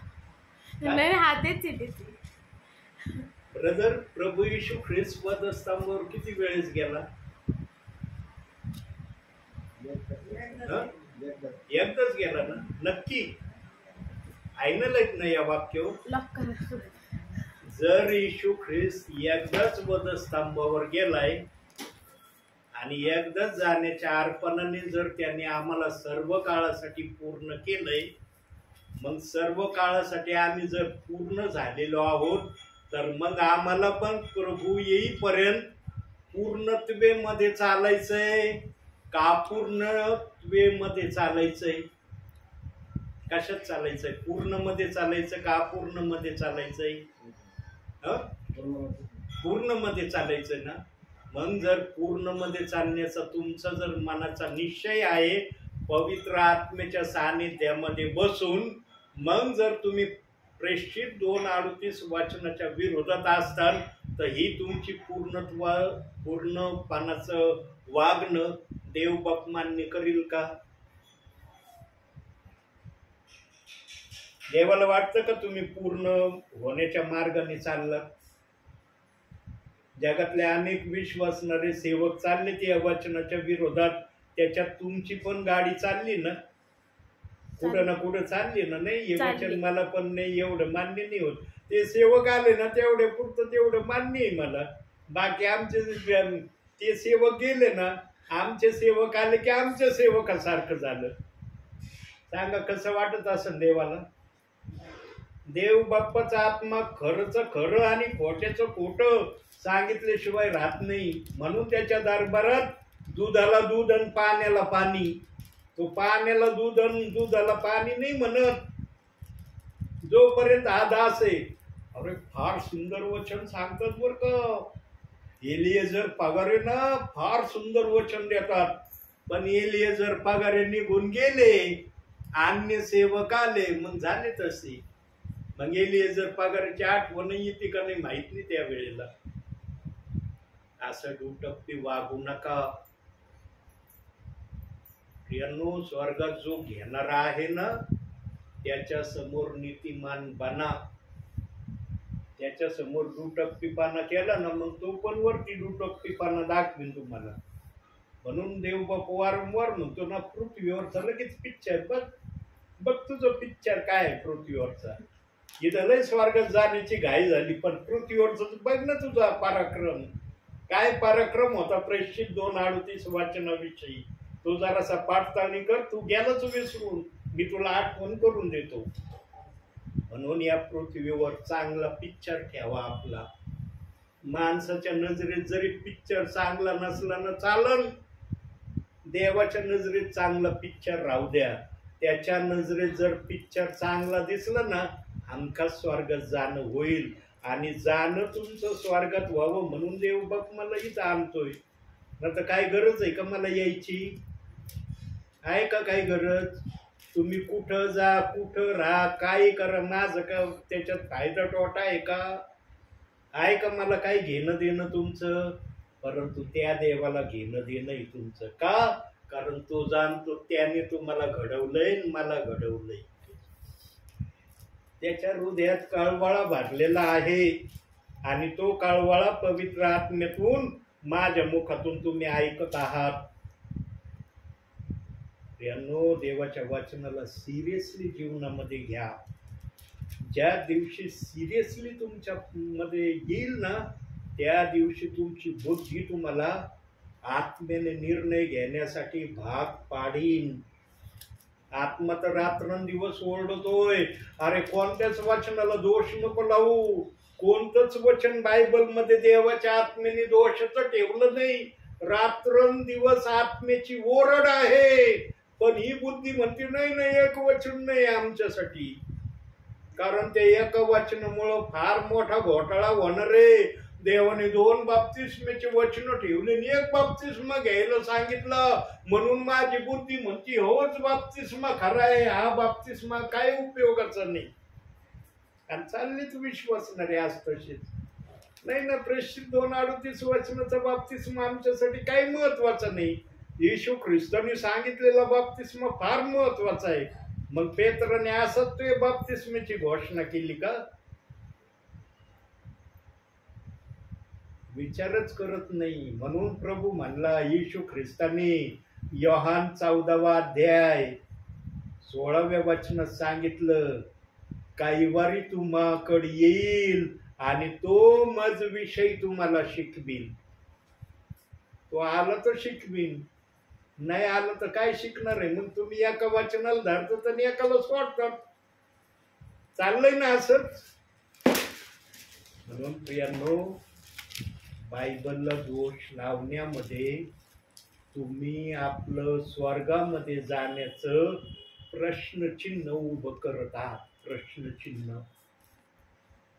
नाही हातेच येते. ब्रदर, प्रभू येशू ख्रिस्त वधस्तंभावर किती वेळेस गेला? एकदाच गेला ना? नक्की ऐकलं ना या वाक्य? लॉक करा. जर येशू ख्रिस्त एकदाच वधस्तंभावर गेलाय आणि एकदाच जाण्याच्या अर्पणाने जर त्याने आम्हाला सर्व काळासाठी पूर्ण केलंय, मग सर्व काळासाठी आम्ही जर पूर्ण झालेलो आहोत तर मग आम्हाला पण प्रभू येईपर्यंत पूर्णत्वेमध्ये चालायचंय का अपूर्णत्वेमध्ये चालायचंय? कशात चालायचंय? पूर्णमध्ये चालायचं का अपूर्णमध्ये चालायचंय? पूर्णमध्ये चालायचंय ना? मग जर पूर्णमध्ये चालण्याचा तुमचा जर मनाचा निश्चय आहे पवित्र आत्म्याच्या सानिध्यामध्ये बसून, मग जर तुम्ही प्रेषित 2:38 वचनाच्या विरोधात असताल तर ही तुमची पूर्णपणाचं वागणं देव बाप मान्य करील का? देवाला वाटतं का तुम्ही पूर्ण होण्याच्या मार्गाने चाललात? जगातले अनेक विश्वासणारे सेवक चालले त्या वचनाच्या विरोधात, त्याच्यात तुमची पण गाडी चालली ना? कुठं ना कुठं चालली ना? नाही हे वचन मला पण नाही एवढं मान्य नाही होत. ते सेवक आले ना तेवढे पुरतं तेवढं मान्य आहे मला. बाकी आमचे ते सेवक गेले ना, आमचे सेवक आले की आमच्या सेवकासारखं झालं. सांगा कसं वाटत असेल देवाला? देव बाप्पाचा आत्मा खरंच खरं आणि खोट्याचं खोटं सांगितल्याशिवाय राहत नाही. म्हणून त्याच्या दरबारात दुधाला दूध आणि पाण्याला पाणी. तो पाण्याला दूध आणि दुधाला पाणी नाही म्हणत जोपर्यंत हा दास आहे. अरे फार सुंदर वचन सांगतात बरं का. एलिएझर पगारे ना फार सुंदर वचन देतात, पण एलिएझर पगारे निघून गेले, अन्य सेवक आले, मग झाले तसे. मग एलिएझर पगाराची आठवण येते का नाही माहित नाही त्या वेळेला. असं दुटप्पी वागू नका प्रियांनो. स्वर्गात जो घेणारा आहे ना त्याच्या समोर नीतिमान बना. त्याच्या समोर दुटप्पीपणा केला ना मग तो पण वरती दुटप्पीपणा दाखवीन तुम्हाला. म्हणून देव बाप वारंवार म्हणतो ना पृथ्वीवरचा लगेच पिक्चर बघ तुझं पिक्चर काय आहे पृथ्वीवरचा. इथं लय स्वर्गात जाण्याची घाई झाली, पण पृथ्वीवरचं बघ ना तुझा पराक्रम. काय पराक्रम होता प्रेषित 2:38 वाचनाविषयी. तो जरासा पाठताळणी कर, तू गेलाच विसरून. मी तुला आठवण करून देतो. म्हणून या पृथ्वीवर चांगला पिक्चर ठेवा आपला. माणसाच्या नजरेत जरी पिक्चर चांगला नसला ना चालल, देवाच्या नजरेत चांगला पिक्चर राहू द्या. त्याच्या नजरेत जर पिक्चर चांगला दिसला ना हमखास स्वर्गात जाणं होईल. आणि जाणं तुमचं स्वर्गात व्हावं म्हणून देव बाप मला इथं आणतोय. ना तर काय गरज आहे का मला यायची? आहे का काही गरज? तुम्ही कुठं जा, कुठं राहा, काही करा, माझं का त्याच्यात फायदा तोटा आहे का? आहे का मला काही घेणं देणं तुमचं? परंतु त्या देवाला घेणं देणं आहे तुमचं. का? कारण तो जाणतो त्याने तुम्हाला घडवलंय आणि मला घडवलंय. त्याच्या हृदयात काळवाळा भरलेला आहे आणि तो काळवाळा पवित्र आत्म्यातून माझ्या मुखातून तुम्ही ऐकत आहात. प्रियांनो, देवाच्या वचनाला सिरियसली जीवनामध्ये घ्या. ज्या दिवशी सिरियसली तुमच्या मध्ये येईल ना, त्या दिवशी तुमची बुद्धी तुम्हाला आत्म्याने निर्णय घेण्यासाठी भाग पाडीन. आत्मा तर रात्रंदिवस ओरडतोय, अरे कोणत्याच वचनाला दोष नको लावू. कोणतंच वचन बायबलमध्ये देवाच्या आत्म्याने दोषाचं ठेवलं नाही. रात्रंदिवस आत्म्याची ओरड आहे. पण ही बुद्धी म्हणते नाही नाही, एक वचन नाही आमच्यासाठी. कारण त्या एका वचनामुळं फार मोठा घोटाळा होणार आहे. देवाने 2 बाप्तिस्माचे वचन ठेवले आणि 1 बाप्तिस्मा घ्यायला सांगितलं. म्हणून माझी बुद्धी म्हणती होच बाप्तिस्मा खरा आहे, हा बाप्तिस्मा काय उपयोगाचा नाही. आणि चाललीच विश्वासणारे आज तशीच नाही ना. प्रेषित 2:38 वचनाचा बाप्तिस्मा आमच्यासाठी काही महत्वाचा नाही. येशू ख्रिस्ताने सांगितलेला बाप्तिस्मा फार महत्वाचा आहे. मग पेत्राने असत्य बाप्तिस्माची घोषणा केली का? विचारच करत नाही. म्हणून प्रभू म्हणला, येशू ख्रिस्ताने योहान 14वा अध्याय 16व्या वचनात सांगितलं, काही वारी तुम्हाकडे येईल आणि तो मज विषयी तुम्हाला शिकवील. तो आला तर शिकवीन, नाही आलं तर काय शिकणार आहे? मग तुम्ही एका वचनाला धरतात आणि एकाला सोडतात. चाललंय ना असंच. म्हणून प्रियांनो, बायबलला दोष लावण्यामध्ये तुम्ही आपलं स्वर्गामध्ये जाण्याचं प्रश्नचिन्ह उभं करत आहात. प्रश्नचिन्ह.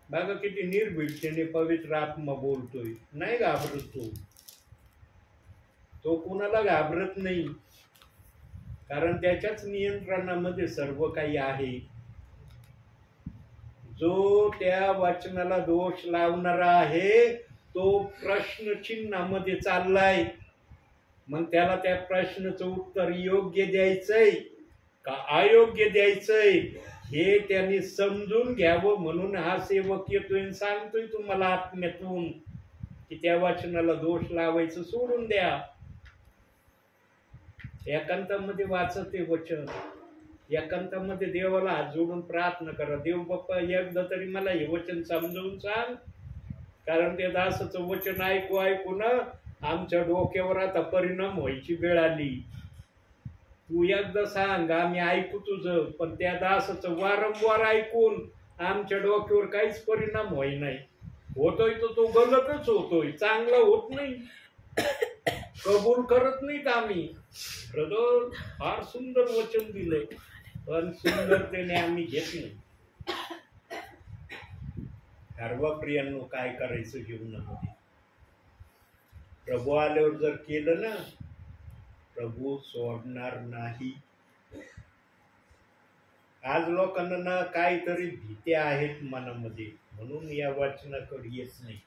बघा किती निर्भीडतेने पवित्र आत्मा बोलतोय. नाही घाबरत तो कुणाला घाबरत नाही. कारण त्याच्याच नियंत्रणामध्ये सर्व काही आहे. जो त्या वचनाला दोष लावणारा आहे तो प्रश्नचिन्हामध्ये चाललाय. मग त्याला त्या प्रश्नाचं उत्तर योग्य द्यायचंय का अयोग्य द्यायचंय हे त्यांनी समजून घ्यावं. म्हणून हा सेवक येतोय सांगतोय तुम्हाला आत्म्यातून की त्या वचनाला दोष लावायचं सोडून द्या. एकांतामध्ये वाचा ते वचन. एकांतामध्ये देवाला हात जोडून प्रार्थना करा, देव बाप्पा एकदा तरी मला हे वचन समजावून सांग. कारण ते दासाचं वचन ऐकू ऐकू ना आमच्या डोक्यावर आता परिणाम व्हायची वेळ आली. तू एकदा सांग, आम्ही ऐकू तुझं. पण त्या दासाचं वारंवार ऐकून आमच्या डोक्यावर काहीच परिणाम व्हाय नाही. होतोय तो गलतच होतोय, चांगला होत नाही. कबूल करत नाहीत आम्ही. ब्रदर, फार सुंदर वचन दिलंय पण सुंदरतेने आम्ही घेत नाही. ठरवा प्रियांनो काय करायचं जीवनामध्ये. प्रभू आल्यावर जर केलं ना, प्रभू सोडणार नाही. आज लोकांना ना काहीतरी भीत्या आहेत मनामध्ये, म्हणून या वचनाकडे येत नाही.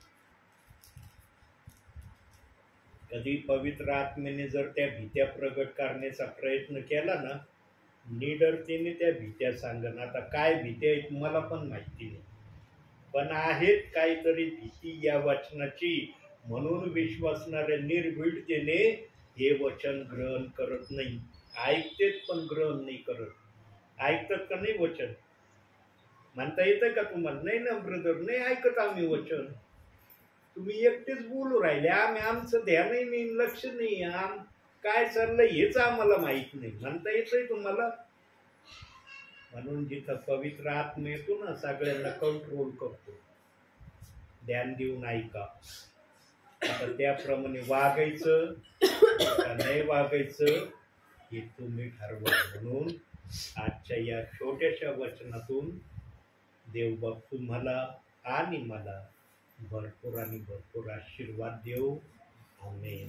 कधी पवित्र आत्म्याने जर त्या भीत्या प्रगट करण्याचा प्रयत्न केला ना, निडरतेने त्या भीत्या सांगन. आता काय भीत्या आहेत मला पण माहिती नाही, पण आहेत काहीतरी भीती या वचनाची. म्हणून विश्वासणाऱ्या निर्भीडतेने हे वचन ग्रहण करत नाही. ऐकतेत पण ग्रहण नाही करत. ऐकतात का नाही वचन? म्हणता येतं का तुम्हाला? नाही ना ब्रदर, नाही ऐकत आम्ही वचन. तुम्ही एकटेच बोलू राहिले. आम्ही आमचं ध्यानही नाही, लक्ष नाही, काय चाललंय हेच आम्हाला माहित नाही. म्हणता येतंय तुम्हाला? म्हणून जिथं पवित्र आत्मा येतो ना सगळ्यांना कंट्रोल करतो. ध्यान देऊन ऐका. आता त्याप्रमाणे वागायचं का नाही वागायचं हे तुम्ही ठरवा. म्हणून आजच्या या छोट्याशा वचनातून देवबाप तुम्हाला आणि मला भरपूर आणि भरपूर आशीर्वाद देऊ. आमेन.